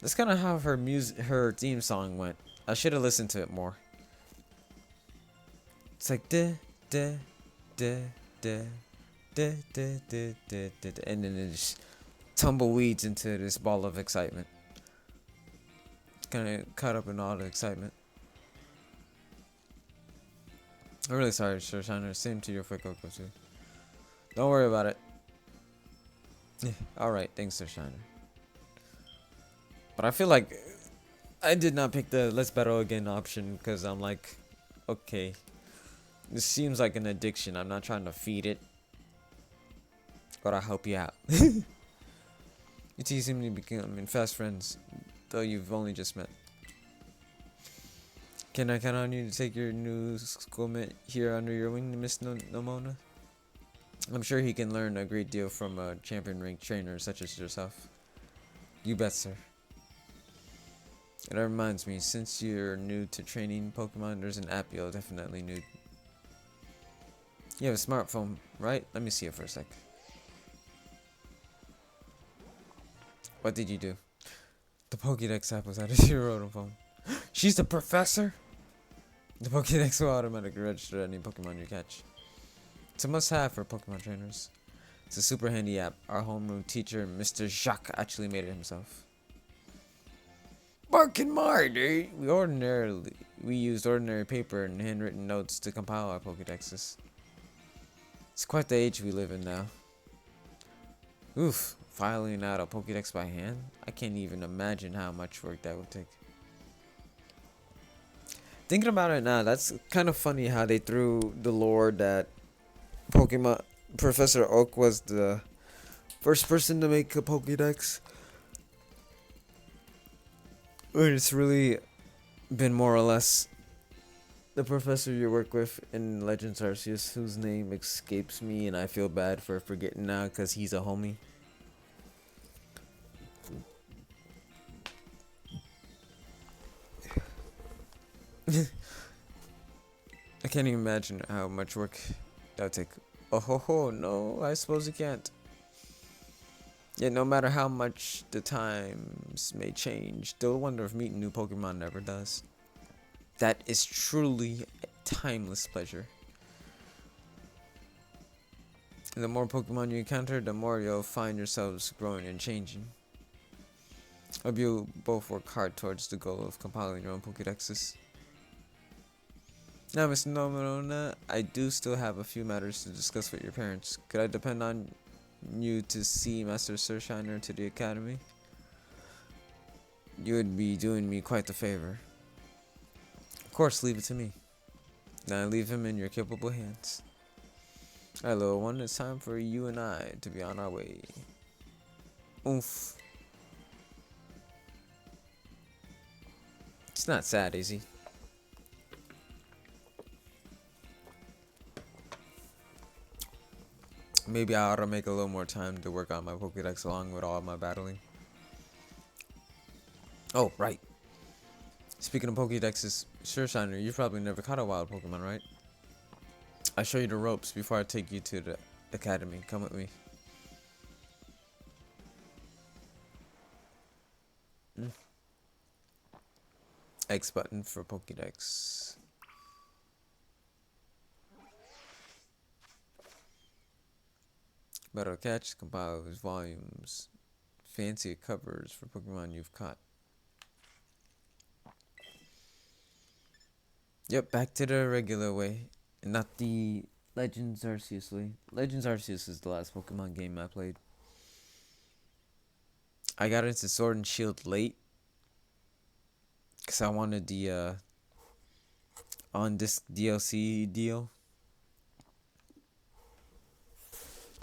That's kind of how her theme song went. I should have listened to it more. It's like da da da da da da da da da, and then it just tumbleweeds into this ball of excitement. Kind of caught up in all the excitement. I'm really sorry, Sur-Shiner. Same to your Fuecoco too. Don't worry about it. Yeah, alright, thanks, Sur-Shiner. But I feel like I did not pick the let's battle again option because I'm like, okay, this seems like an addiction. I'm not trying to feed it, but I'll help you out. You two seem to be becoming fast friends, though you've only just met. Can I count on you to take your new schoolmate here under your wing, Miss Nemona? I'm sure he can learn a great deal from a champion ranked trainer such as yourself. You bet, sir. That reminds me, since you're new to training Pokemon, there's an app you'll definitely need. You have a smartphone, right? Let me see it for a sec. What did you do? The Pokédex app was added to your Rotom phone. She's the professor? The Pokédex will automatically register any Pokemon you catch. It's a must-have for Pokemon trainers. It's a super handy app. Our homeroom teacher, Mr. Jacques, actually made it himself. Back in my day, we used ordinary paper and handwritten notes to compile our Pokédexes. It's quite the age we live in now. Oof, filing out a Pokédex by hand? I can't even imagine how much work that would take. Thinking about it now, that's kind of funny how they threw the lore that Pokemon Professor Oak was the first person to make a Pokédex. But it's really been more or less the professor you work with in Legends Arceus, whose name escapes me, and I feel bad for forgetting now because he's a homie. I can't even imagine how much work that would take. Oh ho ho, no, I suppose you can't. Yet no matter how much the times may change, still wonder if meeting new Pokemon never does. That is truly a timeless pleasure. And the more Pokemon you encounter, the more you'll find yourselves growing and changing. Hope you both work hard towards the goal of compiling your own Pokédexes. Now, Mr. Nominona, I do still have a few matters to discuss with your parents. Could I depend on you to see Master Sur-Shiner to the academy? You would be doing me quite the favor. Of course, leave it to me. Now I leave him in your capable hands. Alright, little one, it's time for you and I to be on our way. Oof. It's not sad, is he? Maybe I ought to make a little more time to work on my Pokédex along with all my battling. Oh, right. Speaking of Pokédexes, Sur-Shiner, you've probably never caught a wild Pokemon, right? I'll show you the ropes before I take you to the academy. Come with me. X button for Pokédex. Battle catch, compile his volumes. Fancy covers for Pokemon you've caught. Yep, back to the regular way. And not the Legends Arceus way. Legends Arceus is the last Pokemon game I played. I got into Sword and Shield late. Because I wanted the on-disc DLC deal.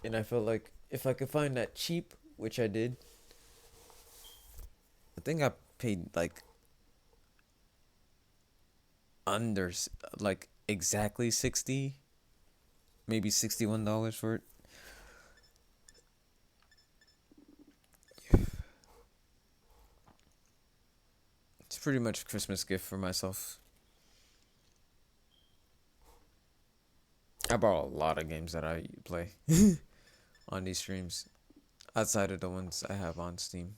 And I felt like if I could find that cheap, which I did. I think I paid like under like exactly 60, maybe $61 for it. It's pretty much a Christmas gift for myself. I bought a lot of games that I play on these streams outside of the ones I have on Steam.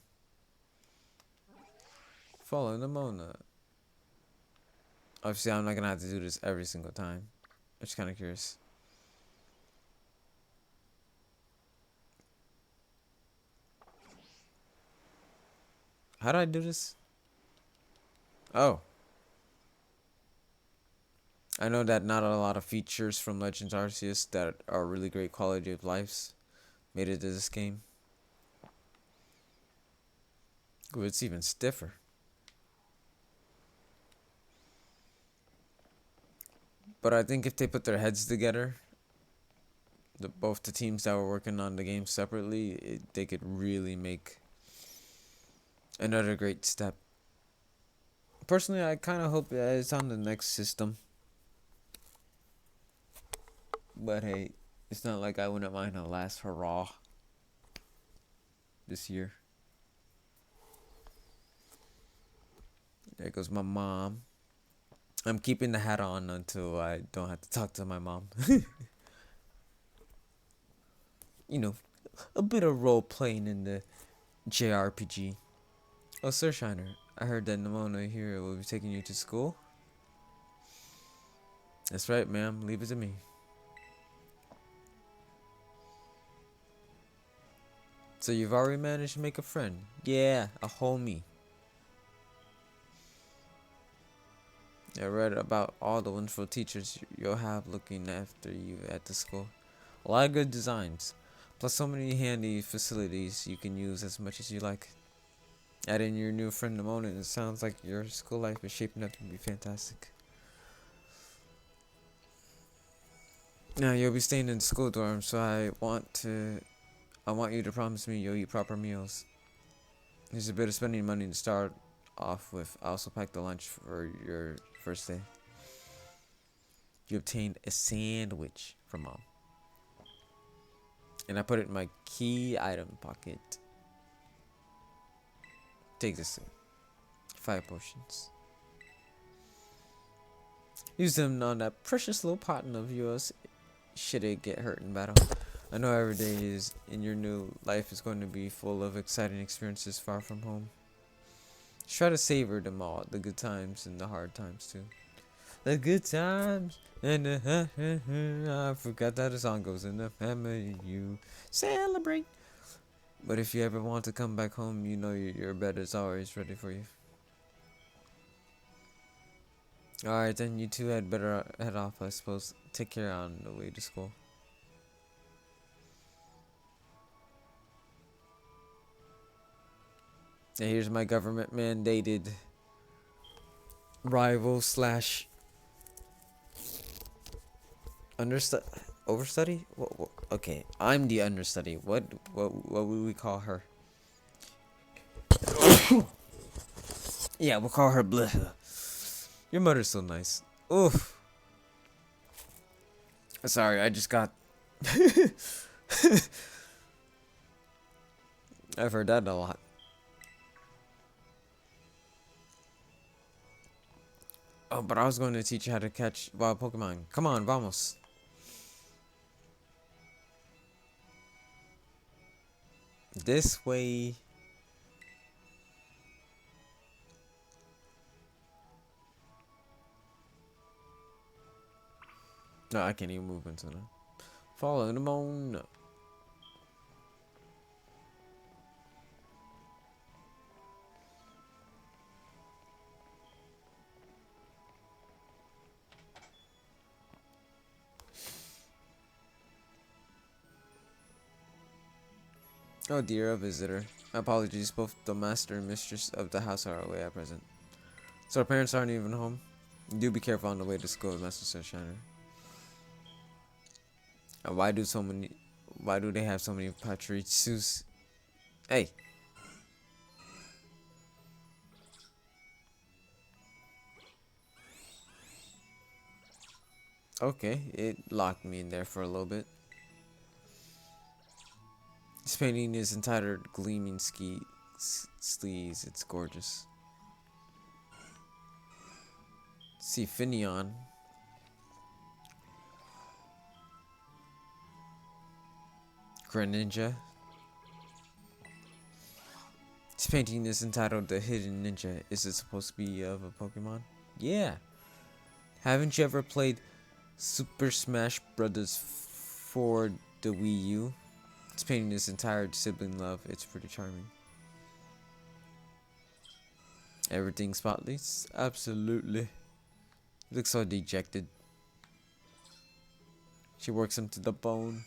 Follow the Mona. Obviously, I'm not gonna have to do this every single time. I'm just kind of curious. How do I do this? Oh. I know that not a lot of features from Legends Arceus that are really great quality of lives made it to this game. Ooh, it's even stiffer. But I think if they put their heads together, both the teams that were working on the game separately, they could really make another great step. Personally, I kind of hope that it's on the next system. But hey, it's not like I wouldn't mind a last hurrah this year. There goes my mom. I'm keeping the hat on until I don't have to talk to my mom. You know, a bit of role playing in the JRPG. Oh, Sur-Shiner, I heard that Nimona here will be taking you to school. That's right, ma'am. Leave it to me. So you've already managed to make a friend? Yeah, a homie. I read about all the wonderful teachers you'll have looking after you at the school. A lot of good designs. Plus so many handy facilities you can use as much as you like. Add in your new friend Nimona, and it sounds like your school life is shaping up to be fantastic. Now you'll be staying in school dorm, so I want you to promise me you'll eat proper meals. There's a bit of spending money to start off with. I also packed the lunch for your first day. You obtained a sandwich from mom. And I put it in my key item pocket. Take this. 5 potions. Use them on that precious little partner of yours should it get hurt in battle. I know every day is in your new life is going to be full of exciting experiences far from home. Try to savor them all, the good times and the hard times too. The good times and the I forgot how the song goes. In the family you celebrate. But if you ever want to come back home, you know your bed is always ready for you. Alright, then you two had better head off, I suppose. Take care on the way to school. And here's my government mandated rival slash understudy. Overstudy? What? Okay, I'm the understudy. What would we call her? Yeah, we'll call her Blah. Your mother's so nice. Oof. Sorry, I just got. I've heard that a lot. Oh, but I was going to teach you how to catch wild Pokemon. Come on, vamos. This way. No, I can't even move into them. Follow the moon. No. Oh dear, a visitor. Apologies, both the master and mistress of the house are away at present. So our parents aren't even home? Do be careful on the way to school, Master Sur-Shiner. Why do they have so many Patrisus? Hey! Okay, it locked me in there for a little bit. This painting is entitled Gleaming Sleeves. It's gorgeous. See Finion. Greninja. This painting is entitled The Hidden Ninja. Is it supposed to be of a Pokemon? Yeah. Haven't you ever played Super Smash Brothers for the Wii U? It's painting this entire sibling love. It's pretty charming. Everything spotless? Absolutely. Looks so dejected. She works him to the bone.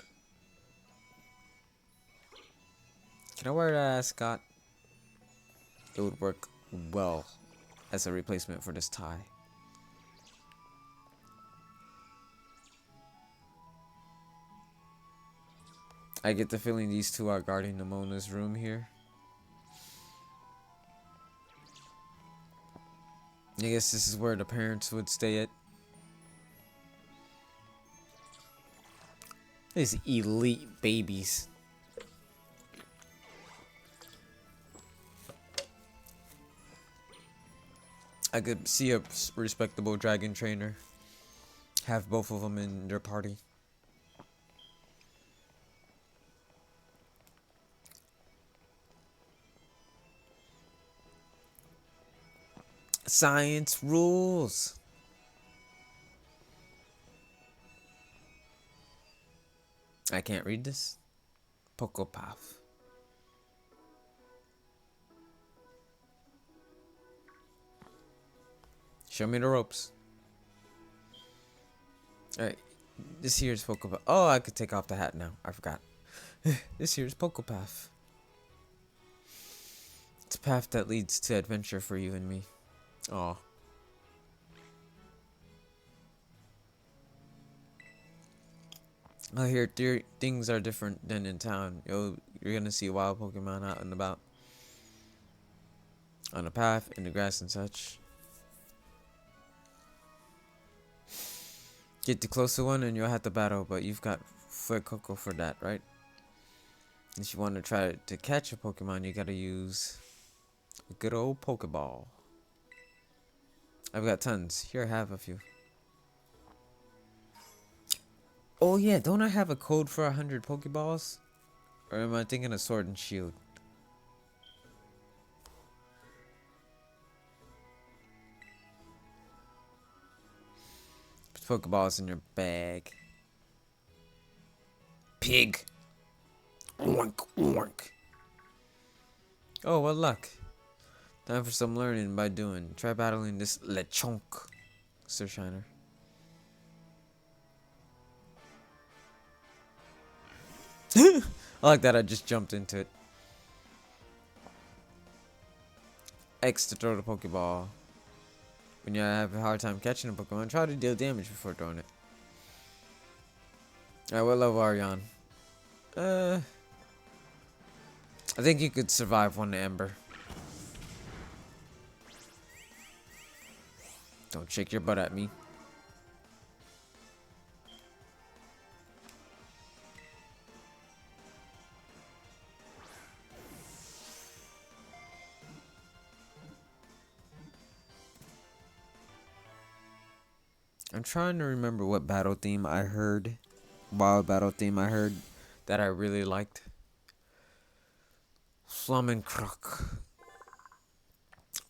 Can I wear that ascot? It would work well as a replacement for this tie. I get the feeling these two are guarding Nimona's room here. I guess this is where the parents would stay at. These elite babies. I could see a respectable dragon trainer have both of them in their party. Science rules. I can't read this. Pocopath. Show me the ropes. Alright. This here's Pocopath. Oh, I could take off the hat now. I forgot. This here's Pocopath. It's a path that leads to adventure for you and me. Aw. I hear things are different than in town. You're gonna see wild Pokemon out and about. On the path, in the grass and such. Get too close to one and you'll have to battle, but you've got Fuecoco for that, right? If you want to try to catch a Pokemon, you gotta use a good old Pokeball. I've got tons. Here, I have a few. Oh yeah, don't I have a code for 100 Pokeballs? Or am I thinking of Sword and Shield? Put Pokeballs in your bag. Pig. Oink, oink. Oh, what luck. Time for some learning by doing. Try battling this Lechonk, Sur-Shiner. I like that I just jumped into it. X to throw the Pokeball. When you have a hard time catching a Pokemon, try to deal damage before throwing it. Alright, what level are you on? I think you could survive one Ember. Don't shake your butt at me. I'm trying to remember what battle theme I heard. Wild battle theme I heard that I really liked. Flamencroc.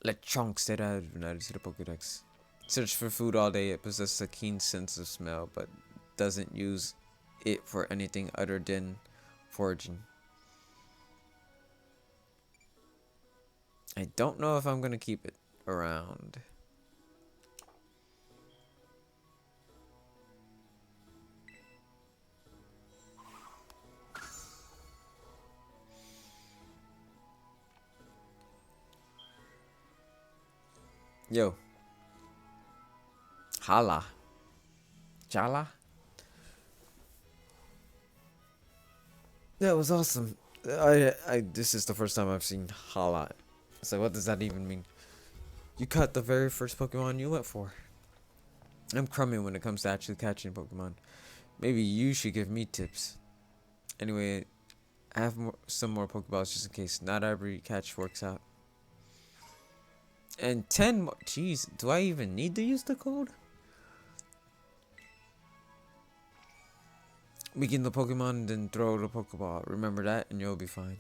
Lechonk said I have been added to the Pokedex. Search for food all day. It possesses a keen sense of smell, but doesn't use it for anything other than foraging. I don't know if I'm gonna keep it around. Yo. Hala. Jala? That was awesome. This is the first time I've seen Hala. So what does that even mean? You caught the very first Pokemon you went for. I'm crummy when it comes to actually catching Pokemon. Maybe you should give me tips. Anyway, I have some more Pokeballs just in case. Not every catch works out. And 10 more. Jeez, do I even need to use the code? Weaken the Pokemon, then throw the Pokeball. Remember that, and you'll be fine.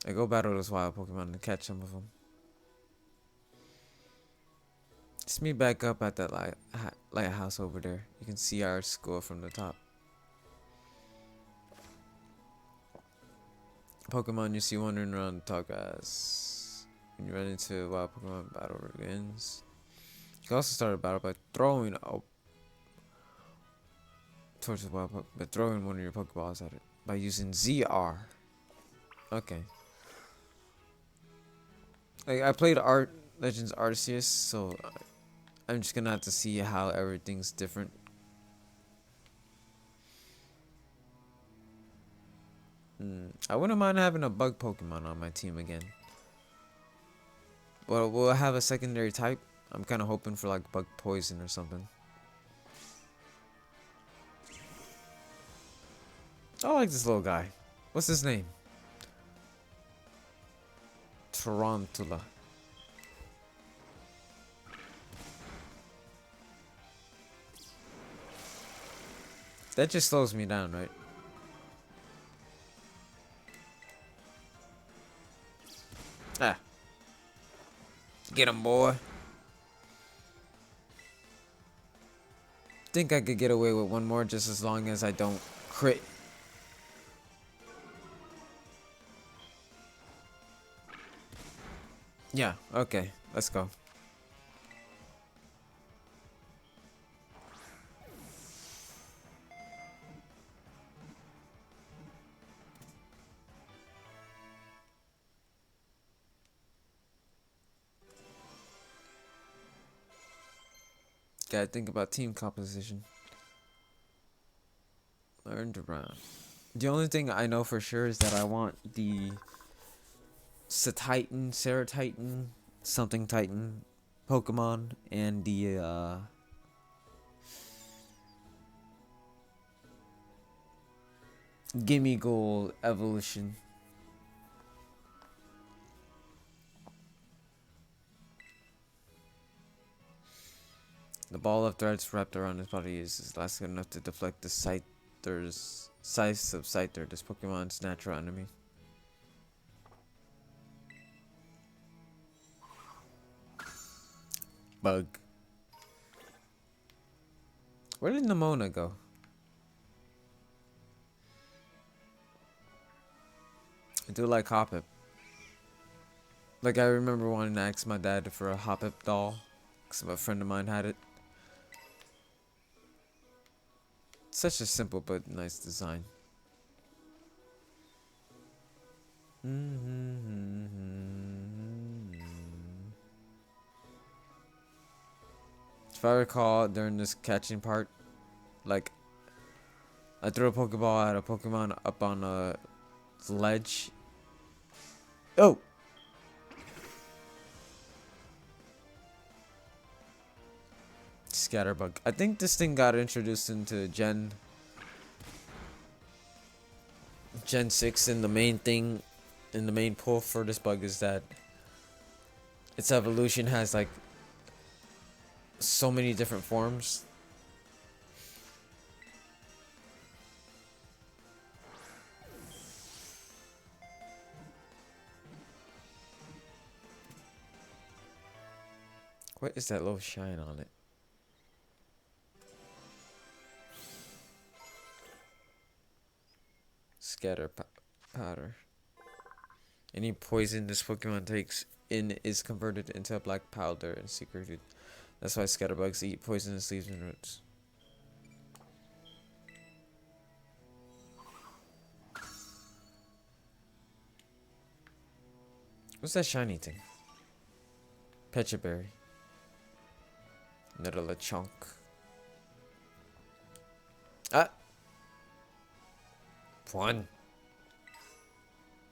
I go battle those wild Pokemon to catch some of them. Let's meet back up at that lighthouse over there. You can see our score from the top. Pokemon you see wandering around the tall grass. When you run into a wild Pokemon, battle begins. You can also start a battle by throwing towards the wild Pokemon, by throwing one of your Pokeballs at it by using ZR. Okay. I played Legends Arceus, so I'm just gonna have to see how everything's different. I wouldn't mind having a bug Pokemon on my team again. Well, we'll have a secondary type. I'm kind of hoping for like bug poison or something. I like this little guy. What's his name? Tarantula. That just slows me down, right? Ah. Get him, boy. think I could get away with one more just as long as I don't crit. Yeah, okay, let's go. Gotta think about team composition. Learned around. The only thing I know for sure is that I want the Satitan, Ceratitan, something Titan Pokemon and the Gimme Goal evolution. The ball of threads wrapped around his body is elastic enough to deflect the Scyther's size of Scyther, this Pokemon's natural enemy. Bug. Where did Nimona go? I do like Hoppip. Like, I remember wanting to ask my dad for a Hoppip doll, because a friend of mine had it. Such a simple but nice design. If I recall, during this catching part, like, I threw a Pokeball at a Pokemon up on a ledge. Oh! Scatterbug. I think this thing got introduced into Gen 6, and the main thing, and the main pull for this bug is that its evolution has like so many different forms. What is that little shine on it? Scatter powder. Any poison this Pokemon takes in is converted into a black powder and secreted. That's why scatterbugs eat poisonous leaves and roots. What's that shiny thing? Pecha berry. Another Lechonk. Ah! One.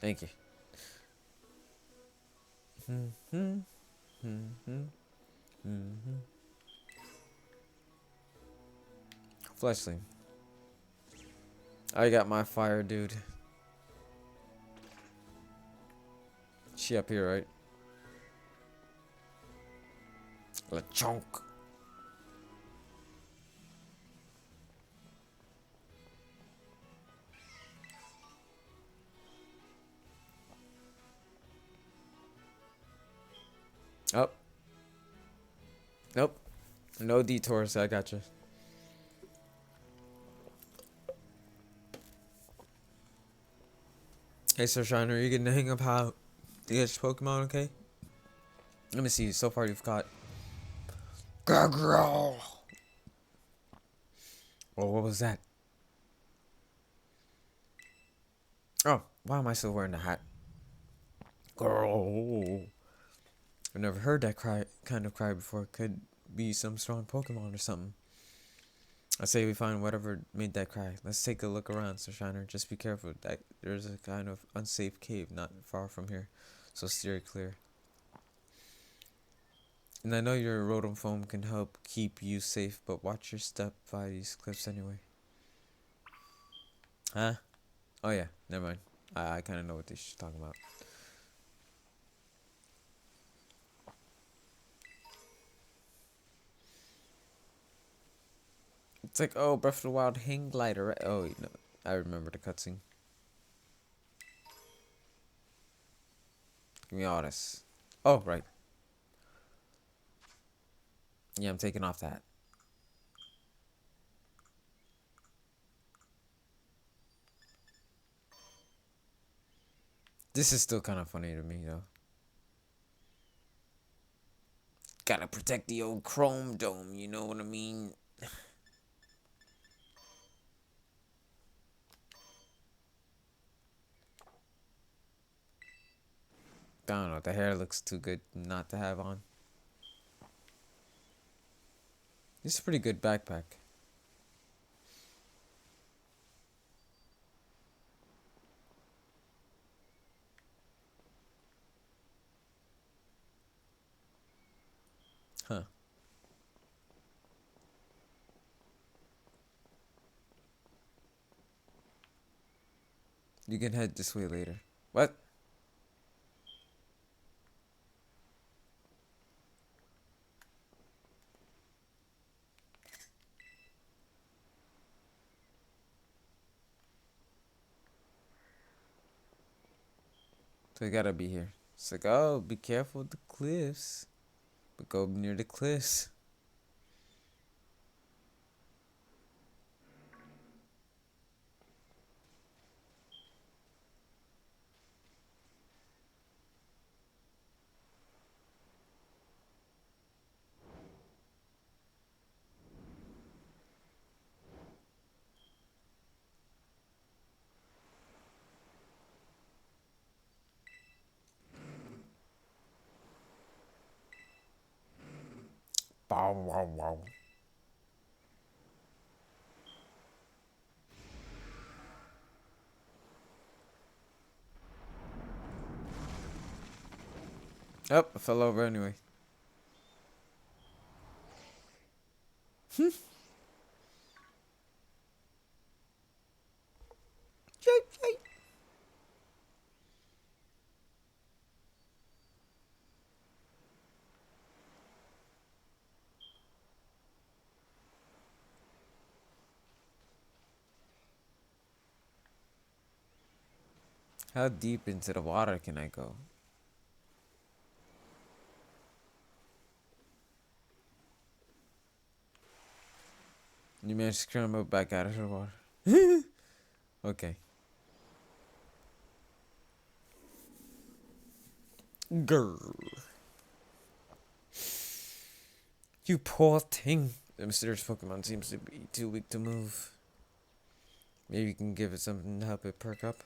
Thank you. Fleshling. I got my fire, dude. She up here, right? Lechonk. Oh. Nope. No detours. I gotcha. Hey, Sur-Shiner, you getting the hang of how to get your Pokemon, okay? Let me see. So far, you've got Gagrow. Oh, what was that? Oh, why am I still wearing the hat? Girl. I've never heard that kind of cry before. It could be some strong Pokemon or something. I say we find whatever made that cry. Let's take a look around, Sur-Shiner. Just be careful. That there's a kind of unsafe cave not far from here, so steer clear. And I know your Rotom foam can help keep you safe, but watch your step by these cliffs anyway. Huh? Oh yeah, never mind. I kind of know what she's talking about. It's like, oh, Breath of the Wild hang glider. Right? Oh, no, I remember the cutscene. Give me all this. Oh, right. Yeah, I'm taking off that. This is still kind of funny to me though. Gotta protect the old chrome dome, you know what I mean? I don't know, the hair looks too good not to have on. This is a pretty good backpack. Huh. You can head this way later. What? So we gotta be here. It's like, oh, be careful with the cliffs. But go near the cliffs. Bow wow wow. Oh, I fell over anyway. How deep into the water can I go? You managed to scramble back out of the water. Okay. Grr. You poor thing. The mysterious Pokemon seems to be too weak to move. Maybe you can give it something to help it perk up.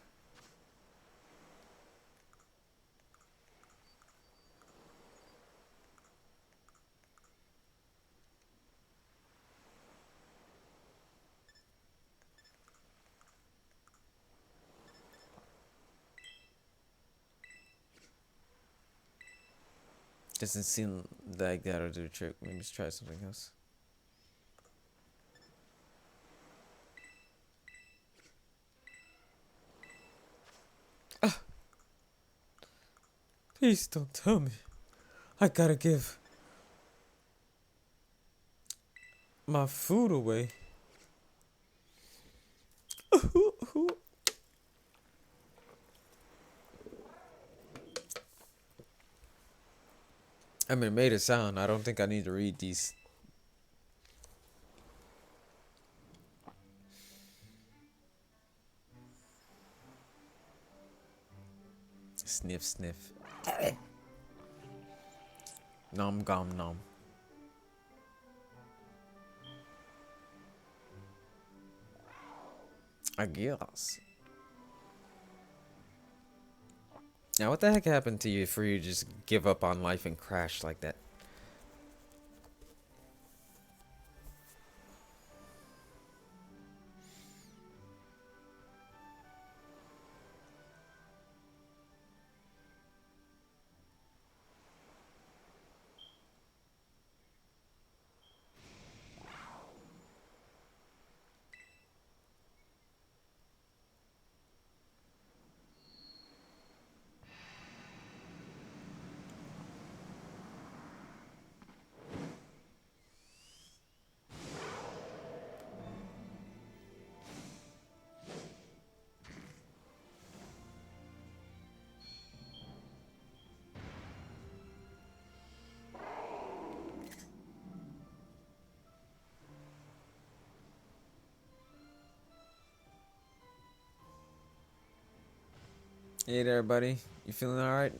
Doesn't seem like that'll do the trick. Maybe let's try something else. Please don't tell me. I gotta give my food away. I mean, it made a sound. I don't think I need to read these. Sniff, sniff. Nom gom nom. I guess. Now, what the heck happened to you for you to just give up on life and crash like that? Hey there, buddy. You feeling alright?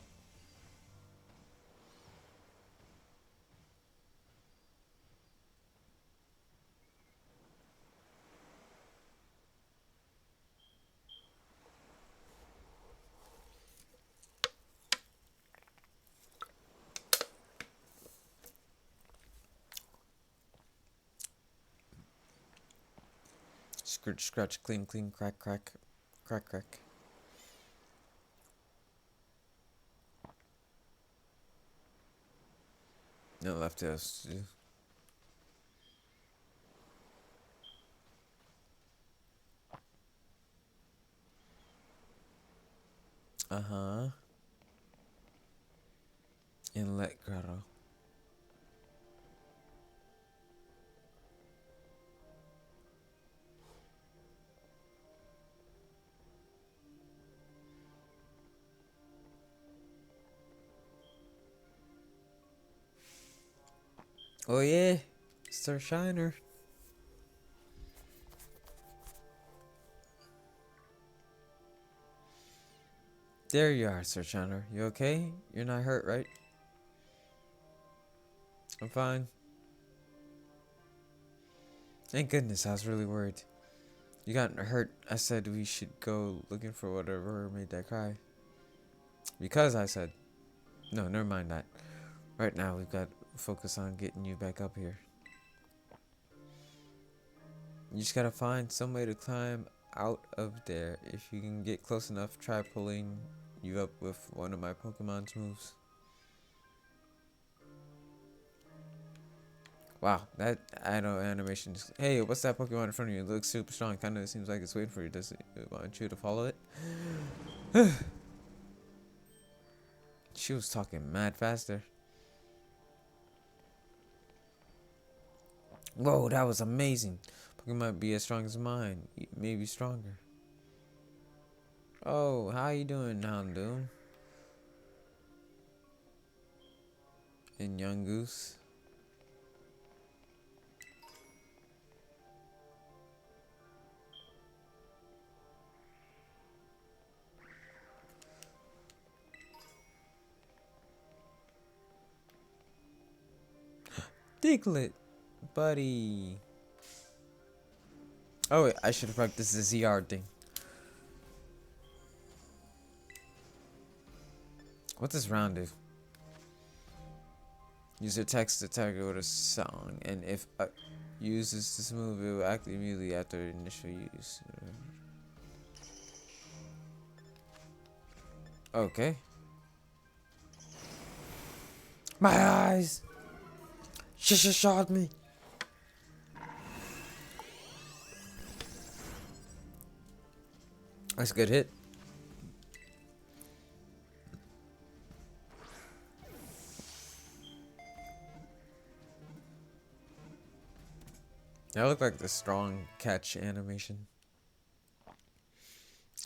Scratch, scratch, clean, clean, crack, crack, crack, crack. No left to us. Uh-huh. Inlet grotto. Oh yeah, Sur-Shiner. There you are, Sur-Shiner. You okay? You're not hurt, right? I'm fine. Thank goodness, I was really worried. You got hurt. I said we should go looking for whatever made that cry. Because I said, no, never mind that. Right now, we've got to focus on getting you back up here. You just gotta find some way to climb out of there. If you can get close enough, try pulling you up with one of my Pokemon's moves. Wow, that animation is... Hey, what's that Pokemon in front of you? It looks super strong. Kinda seems like it's waiting for you. Does it want you to follow it? She was talking mad faster. Whoa, that was amazing. Pokemon might be as strong as mine. Maybe stronger. Oh, how you doing, Houndoom? And Young Goose? Diglett, buddy. Oh wait, I should have practiced the ZR thing. What does round do? Use your text attack with a song, and if uses this move, it will act immediately after initial use. Okay. My eyes! Shot me! That's a good hit. That looked like the strong catch animation.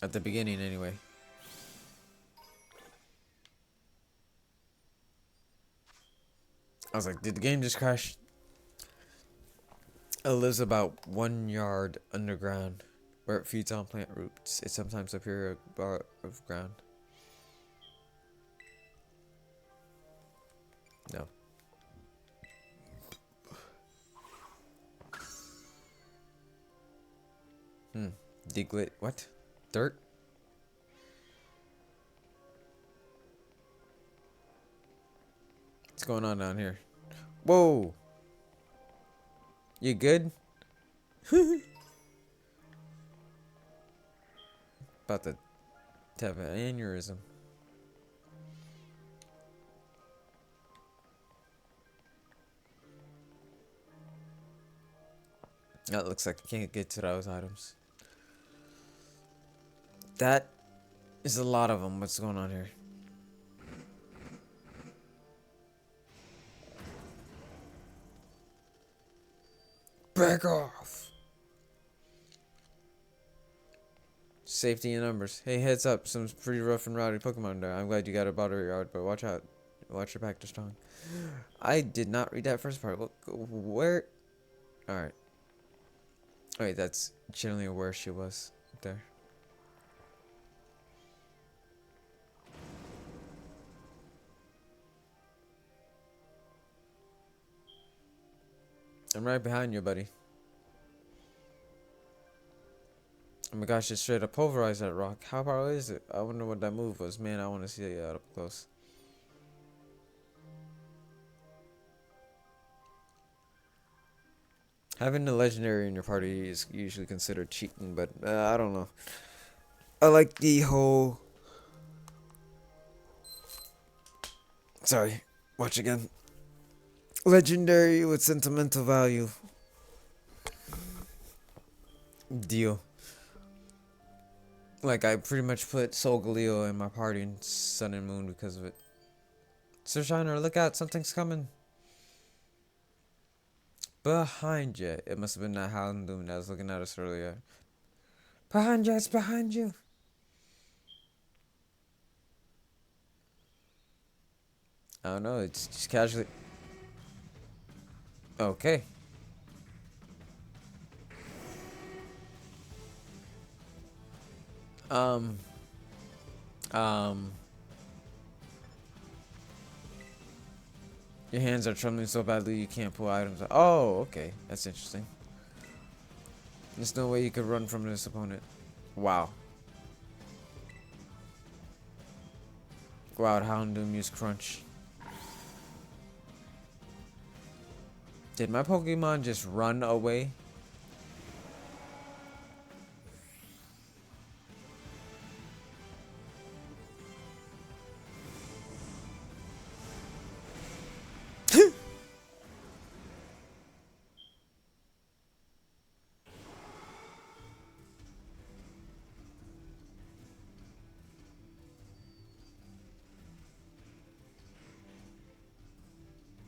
At the beginning, anyway. I was like, did the game just crash? It lives about 1 yard underground, where it feeds on plant roots. It sometimes appears above ground. No. Diglett. What? Dirt? What's going on down here? Whoa! You good? About to have an aneurysm. That looks like I can't get to those items. That is a lot of them. What's going on here? Back off! Safety in numbers. Hey, heads up. Some pretty rough and rowdy Pokemon there. I'm glad you got a battery yard, but watch out. Watch your back, they're strong. I did not read that first part. Look, where? Alright. Wait, that's generally where she was. There. I'm right behind you, buddy. Oh my gosh, it straight up pulverized that rock. How powerful is it? I wonder what that move was. Man, I want to see it up close. Having a legendary in your party is usually considered cheating, but I don't know. I like the whole... Sorry, watch again. Legendary with sentimental value. Deal. Like, I pretty much put Sol Galeo in my party in Sun and Moon because of it. Sur-Shiner, look out, something's coming. Behind you. It must have been that Houndoom that was looking at us earlier. Behind you, it's behind you. I don't know, it's just casually. Okay. Um. Um. Your hands are trembling so badly you can't pull items. Oh, okay. That's interesting. There's no way you could run from this opponent. Wow. Go out, Houndoom, use Crunch. Did my Pokemon just run away?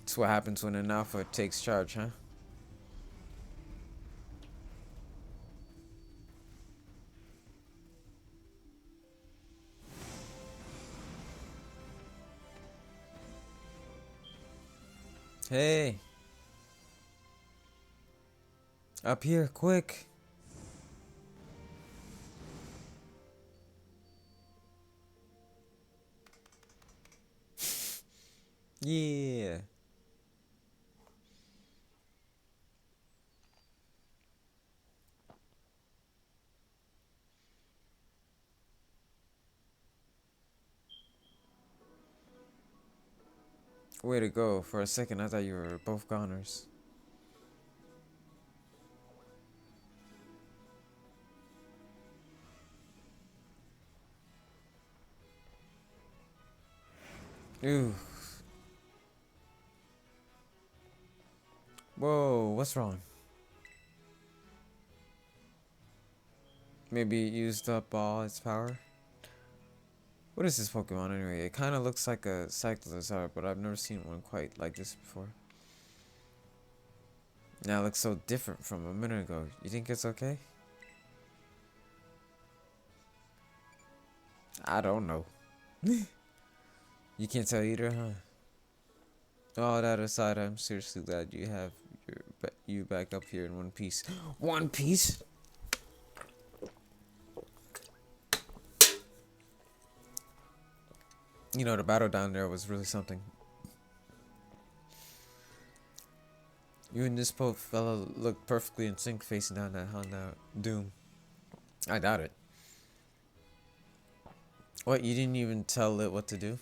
That's what happens when an alpha takes charge, huh? Hey. Up here, quick. Yeah. Way to go. For a second, I thought you were both goners. Ooh. Whoa, what's wrong? Maybe it used up all its power? What is this Pokemon anyway? It kind of looks like a Cyclizar, but I've never seen one quite like this before. Now it looks so different from a minute ago. You think it's okay? I don't know. You can't tell either, huh? All that aside, I'm seriously glad you have you back up here in one piece. One Piece? You know, the battle down there was really something. You and this poor fella look perfectly in sync facing down that Honda Doom. I doubt it. What, you didn't even tell it what to do?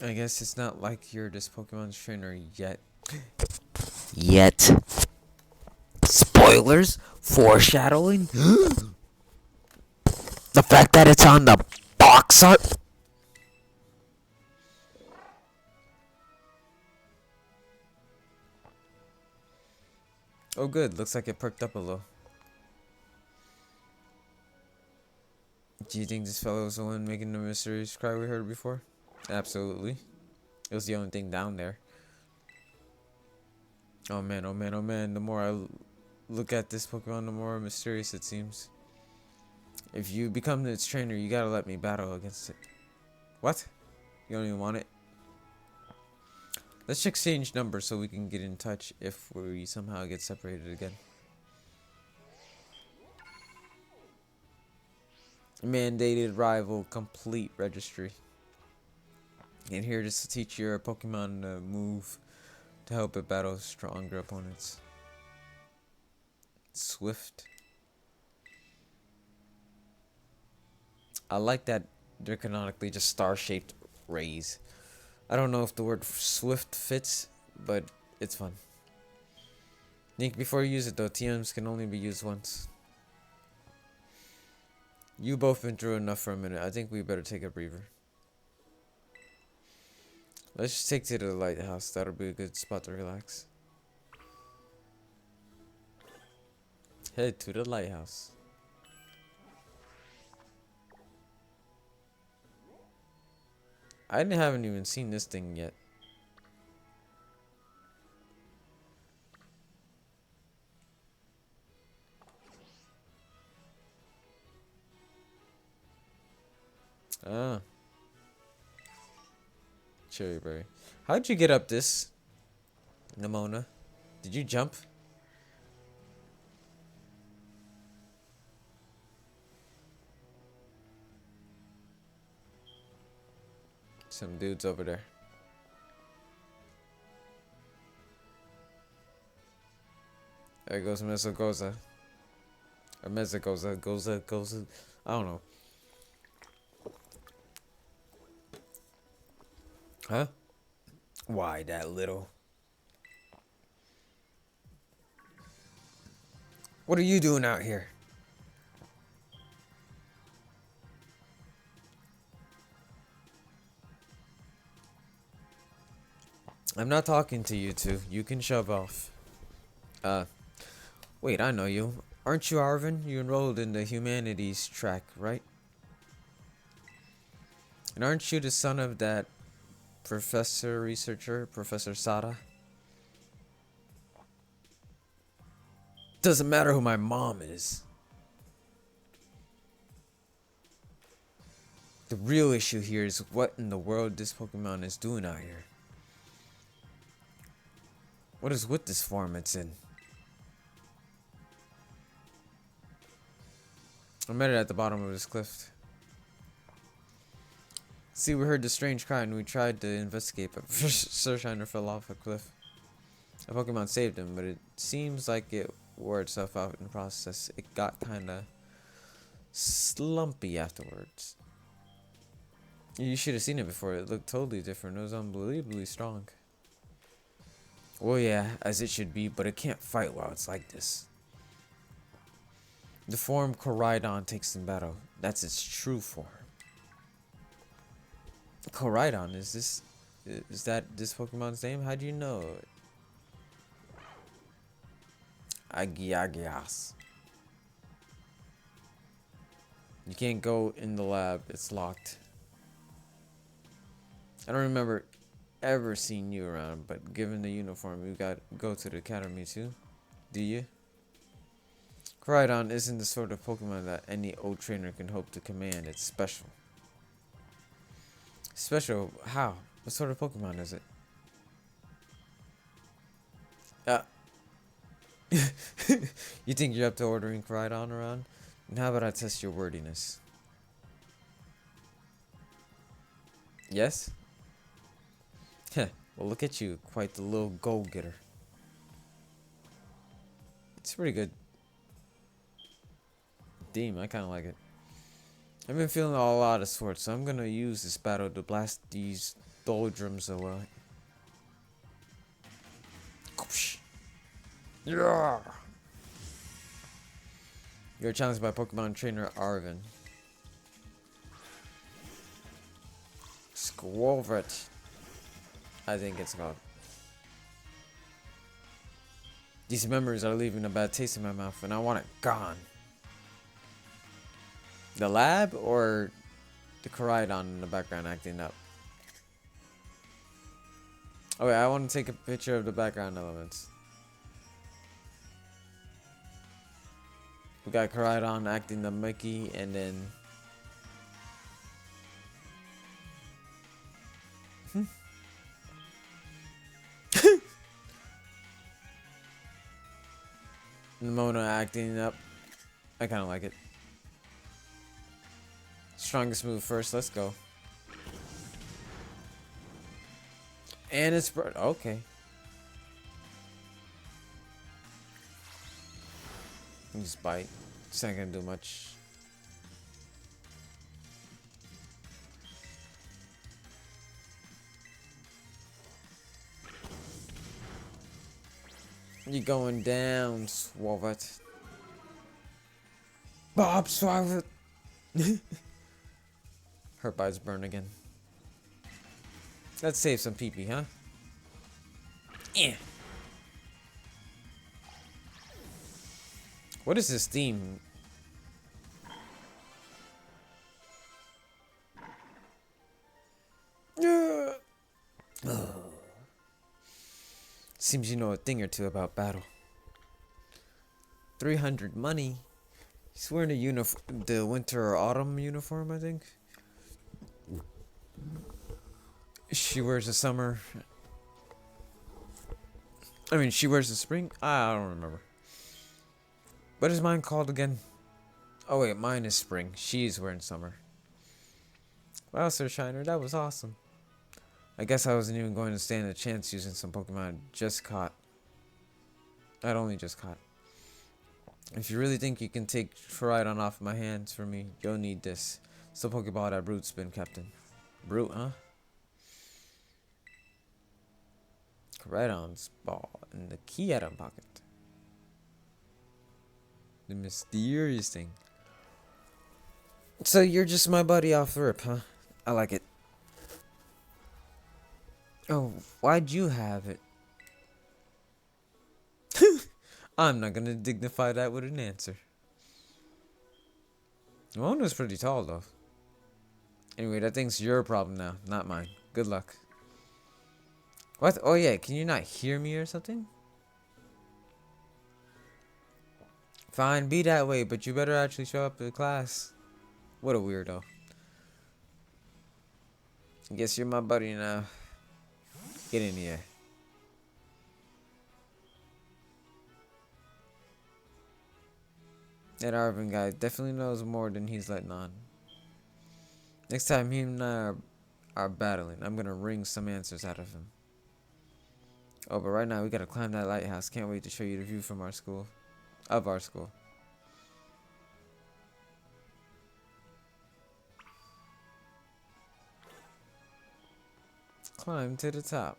I guess it's not like you're this Pokemon's trainer yet. Yet. Spoilers? Foreshadowing? The fact that it's on the box art? Oh good, looks like it perked up a little. Do you think this fellow was the one making the mysterious cry we heard before? Absolutely. It was the only thing down there. Oh man, oh man, oh man. The more I look at this Pokemon, the more mysterious it seems. If you become its trainer, you gotta let me battle against it. What? You don't even want it? Let's exchange numbers so we can get in touch if we somehow get separated again. Mandated rival complete registry. And here just to teach your Pokemon to move to help it battle stronger opponents. Swift. I like that they're canonically just star-shaped rays. I don't know if the word swift fits, but it's fun. Think before you use it though, TMs can only be used once. You both been through enough for a minute. I think we better take a breather. Let's just take to the lighthouse. That'll be a good spot to relax. Head to the lighthouse. Haven't even seen this thing yet. Ah. Cherry berry. How'd you get up this? Nimona? Did you jump? Some dudes over there. There goes Mesogoza. Or Mesogoza. Goza. I don't know. Huh? Why that little? What are you doing out here? I'm not talking to you two. You can shove off. Wait, I know you. Aren't you Arvin? You enrolled in the humanities track, right? And aren't you the son of that researcher, Professor Sada? Doesn't matter who my mom is. The real issue here is what in the world this Pokemon is doing out here. What is with this form it's in? I met it at the bottom of this cliff. See, we heard the strange cry and we tried to investigate, but Sur-Shiner fell off a cliff. A Pokemon saved him, but it seems like it wore itself out in the process. It got kinda slumpy afterwards. You should have seen it before. It looked totally different. It was unbelievably strong. Well, yeah, as it should be, but it can't fight while it's like this. The form Koraidon takes in battle. That's its true form. Koraidon, is that this Pokemon's name? How do you know? Agiagias. You can't go in the lab. It's locked. I don't remember ever seeing you around, but given the uniform, you got go to the academy too. Do you? Koraidon isn't the sort of Pokemon that any old trainer can hope to command. It's special. Special? How? What sort of Pokemon is it? You think you're up to ordering Koraidon around? And how about I test your wordiness? Yes? Heh, well look at you, quite the little go-getter. It's pretty good. Damn, I kinda like it. I've been feeling all out of sorts, so I'm gonna use this battle to blast these doldrums away. Yeah! You're challenged by Pokemon trainer Arvin. Squirvet, I think it's called. These memories are leaving a bad taste in my mouth and I want it gone. The lab or the Koraidon in the background acting up? Okay, I want to take a picture of the background elements. We got Koraidon acting the Mickey and then... Nimona acting up. I kind of like it. Strongest move first, let's go. And it's okay. Just bite. It's not gonna do much. You going down, Swalwet. Bob Swalwet. Her bites burn again. Let's save some pee-pee, huh? Yeah. What is this theme? Seems you know a thing or two about battle. 300 money. He's wearing the winter or autumn uniform, I think. She wears the summer. I mean, she wears the spring. I don't remember. What is mine called again? Oh wait, mine is spring. She's wearing summer. Wow, Sur-Shiner, that was awesome. I guess I wasn't even going to stand a chance using some Pokemon I just caught. I'd only just caught. If you really think you can take Troodon off my hands for me, you'll need this. It's the Pokeball that Brute's been kept in. Brute, huh? Troodon's ball in the key item pocket. The mysterious thing. So you're just my buddy off the rip, huh? I like it. Oh, why'd you have it? I'm not gonna dignify that with an answer. The one was pretty tall, though. Anyway, that thing's your problem now, not mine. Good luck. What? Oh, yeah, can you not hear me or something? Fine, be that way, but you better actually show up to class. What a weirdo. I guess you're my buddy now. Get in here. That Arvin guy definitely knows more than he's letting on. Next time he and I are battling, I'm gonna wring some answers out of him. Oh, but right now we gotta climb that lighthouse. Can't wait to show you the view from our school. Of our school. Climb to the top.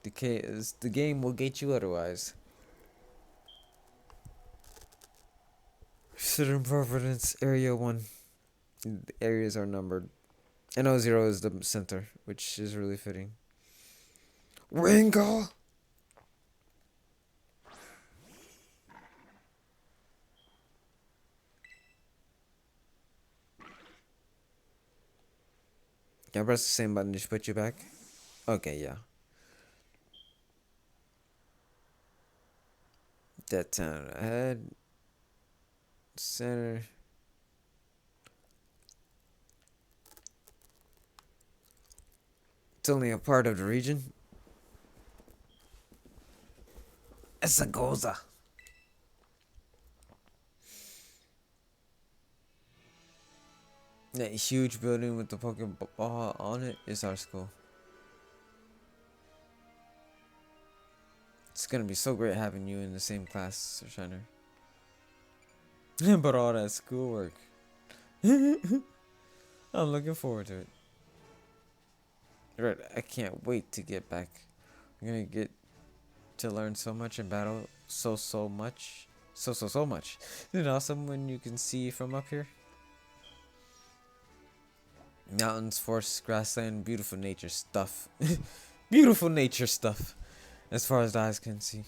The game will get you otherwise. Student Providence, Area 1. The areas are numbered. And 0 is the center, which is really fitting. Wingle! Can I press the same button to put you back? Okay, yeah. That town ahead. Center. It's only a part of the region. It's a Goza. That huge building with the Pokeball on it is our school. It's gonna be so great having you in the same class, Sur-Shiner. But all that schoolwork. I'm looking forward to it. Right, I can't wait to get back. I'm gonna get to learn so much and battle so much. So much. Isn't it awesome when you can see from up here? Mountains, forests, grassland, beautiful nature stuff. Beautiful nature stuff. As far as the eyes can see.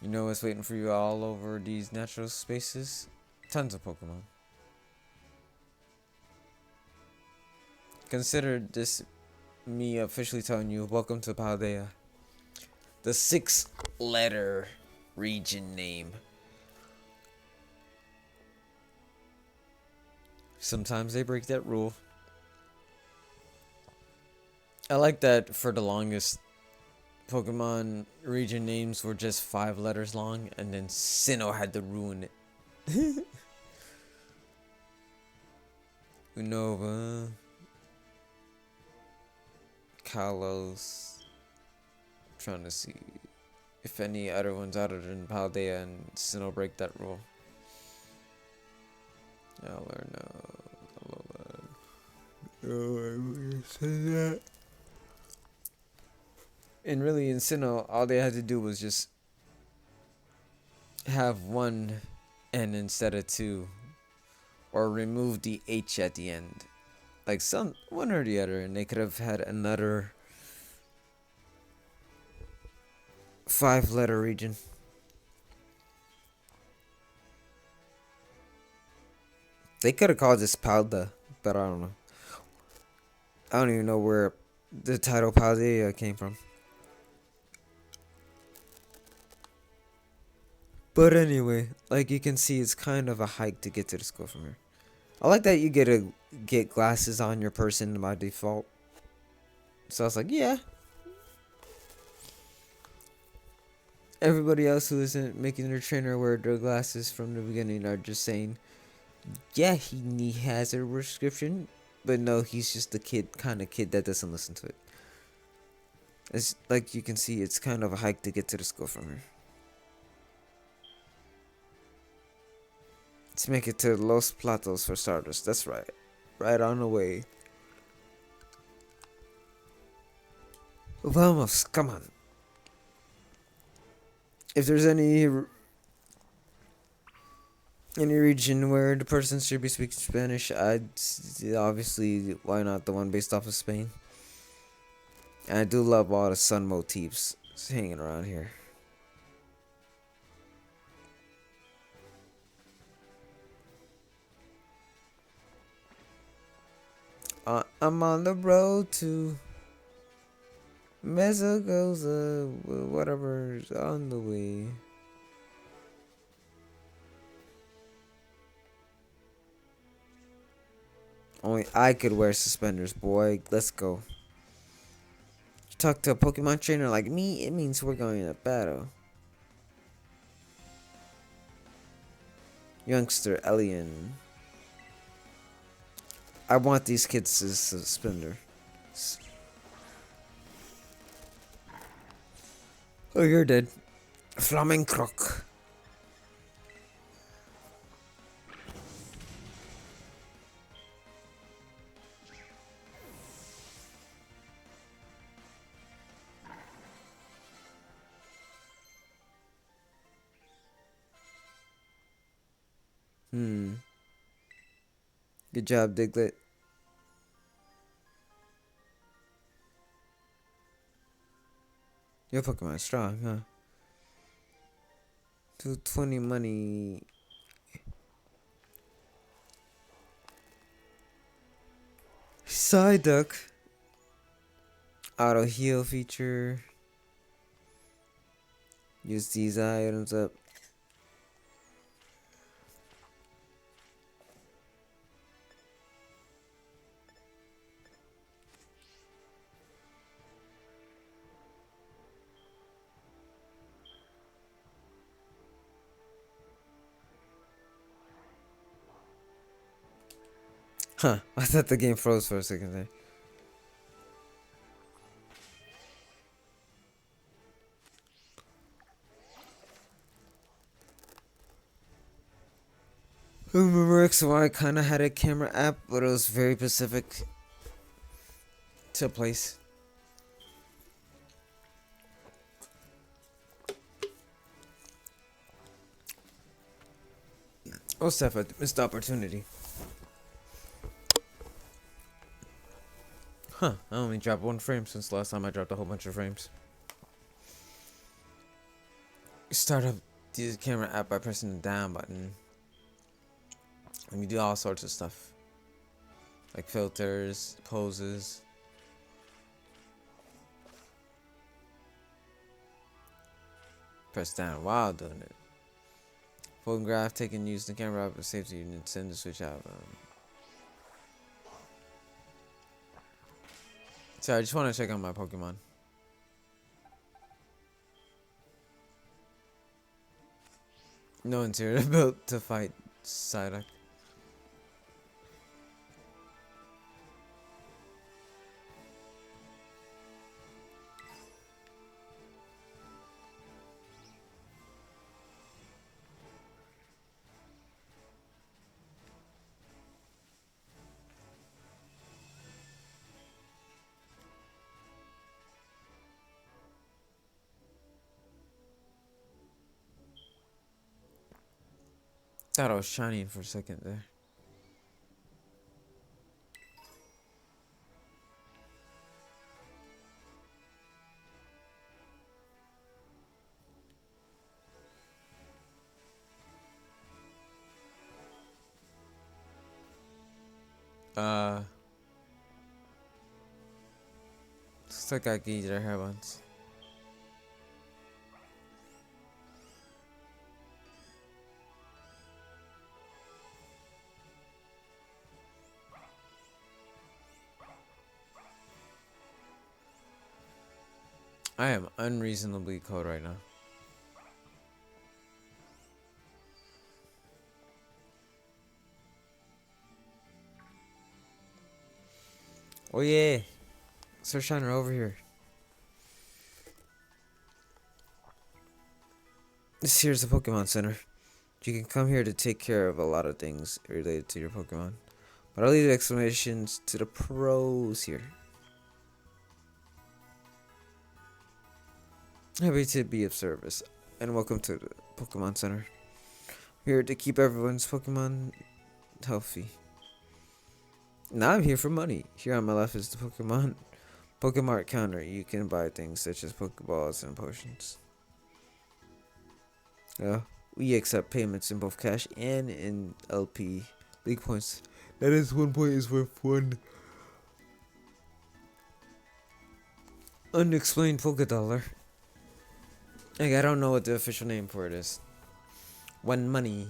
You know what's waiting for you all over these natural spaces? Tons of Pokemon. Consider this me officially telling you, welcome to Paldea. The 6-letter region name. Sometimes they break that rule. I like that for the longest, Pokemon region names were just 5 letters long, and then Sinnoh had to ruin it. Unova, Kalos. Trying to see if any other ones other than Paldea and Sinnoh break that rule. Eller no. Oh, I wouldn't say that. And really, in Sinnoh, all they had to do was just have one N instead of two, or remove the H at the end, like some one or the other, and they could have had another 5-letter region. They could have called this Palda, but I don't know. I don't even know where the title Paldea came from. But anyway, like you can see, it's kind of a hike to get to the school from here. I like that you get glasses on your person by default. So I was like, yeah. Everybody else who isn't making their trainer wear their glasses from the beginning are just saying, yeah, he has a prescription, but no, he's just the kind of kid that doesn't listen to it. It's like you can see, it's kind of a hike to get to the school from here. Let's make it to Los Platos for starters. That's right. Right on the way. Vamos, come on. If there's any region where the person should be speaking Spanish, I'd obviously, why not the one based off of Spain? And I do love all the sun motifs hanging around here. I'm on the road to Mesogoza, whatever's on the way. Only I could wear suspenders, boy. Let's go. You talk to a Pokemon trainer like me, it means we're going to battle. Youngster Elian. I want these kids to suspender. Oh, you're dead. Flamencroc. Good job, Diglett. Your Pokemon is strong, huh? 220 money. Psyduck. Auto heal feature. Use these items up. Huh, I thought the game froze for a second there. I remember X and Y kind of had a camera app, but it was very specific to a place. Oh, Steph, I missed the opportunity. Huh, I only dropped 1 frame since last time I dropped a whole bunch of frames. Start up the camera app by pressing the down button. And you do all sorts of stuff. Like filters, poses. Press down while doing it. Photograph taken using the camera app with safety unit. Send to switch out. Sorry, I just want to check on my Pokemon. No one's here built to fight Psyduck. Thought I was shining for a second there. Uh, looks like I can eat their hair buns. I am unreasonably cold right now. Oh yeah, Sur-Shiner over here. This here's the Pokemon Center. You can come here to take care of a lot of things related to your Pokemon. But I'll leave the explanations to the pros here. Happy to be of service, and welcome to the Pokemon Center. Here to keep everyone's Pokemon healthy. Now I'm here for money. Here on my left is the Pokemart counter. You can buy things such as Pokeballs and potions. We accept payments in both cash and in LP League points. That is, 1 point is worth 1 unexplained Pokedollar. Like, I don't know what the official name for it is. 1 money.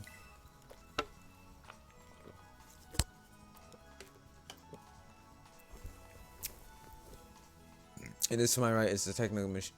And this to my right is the technical machine.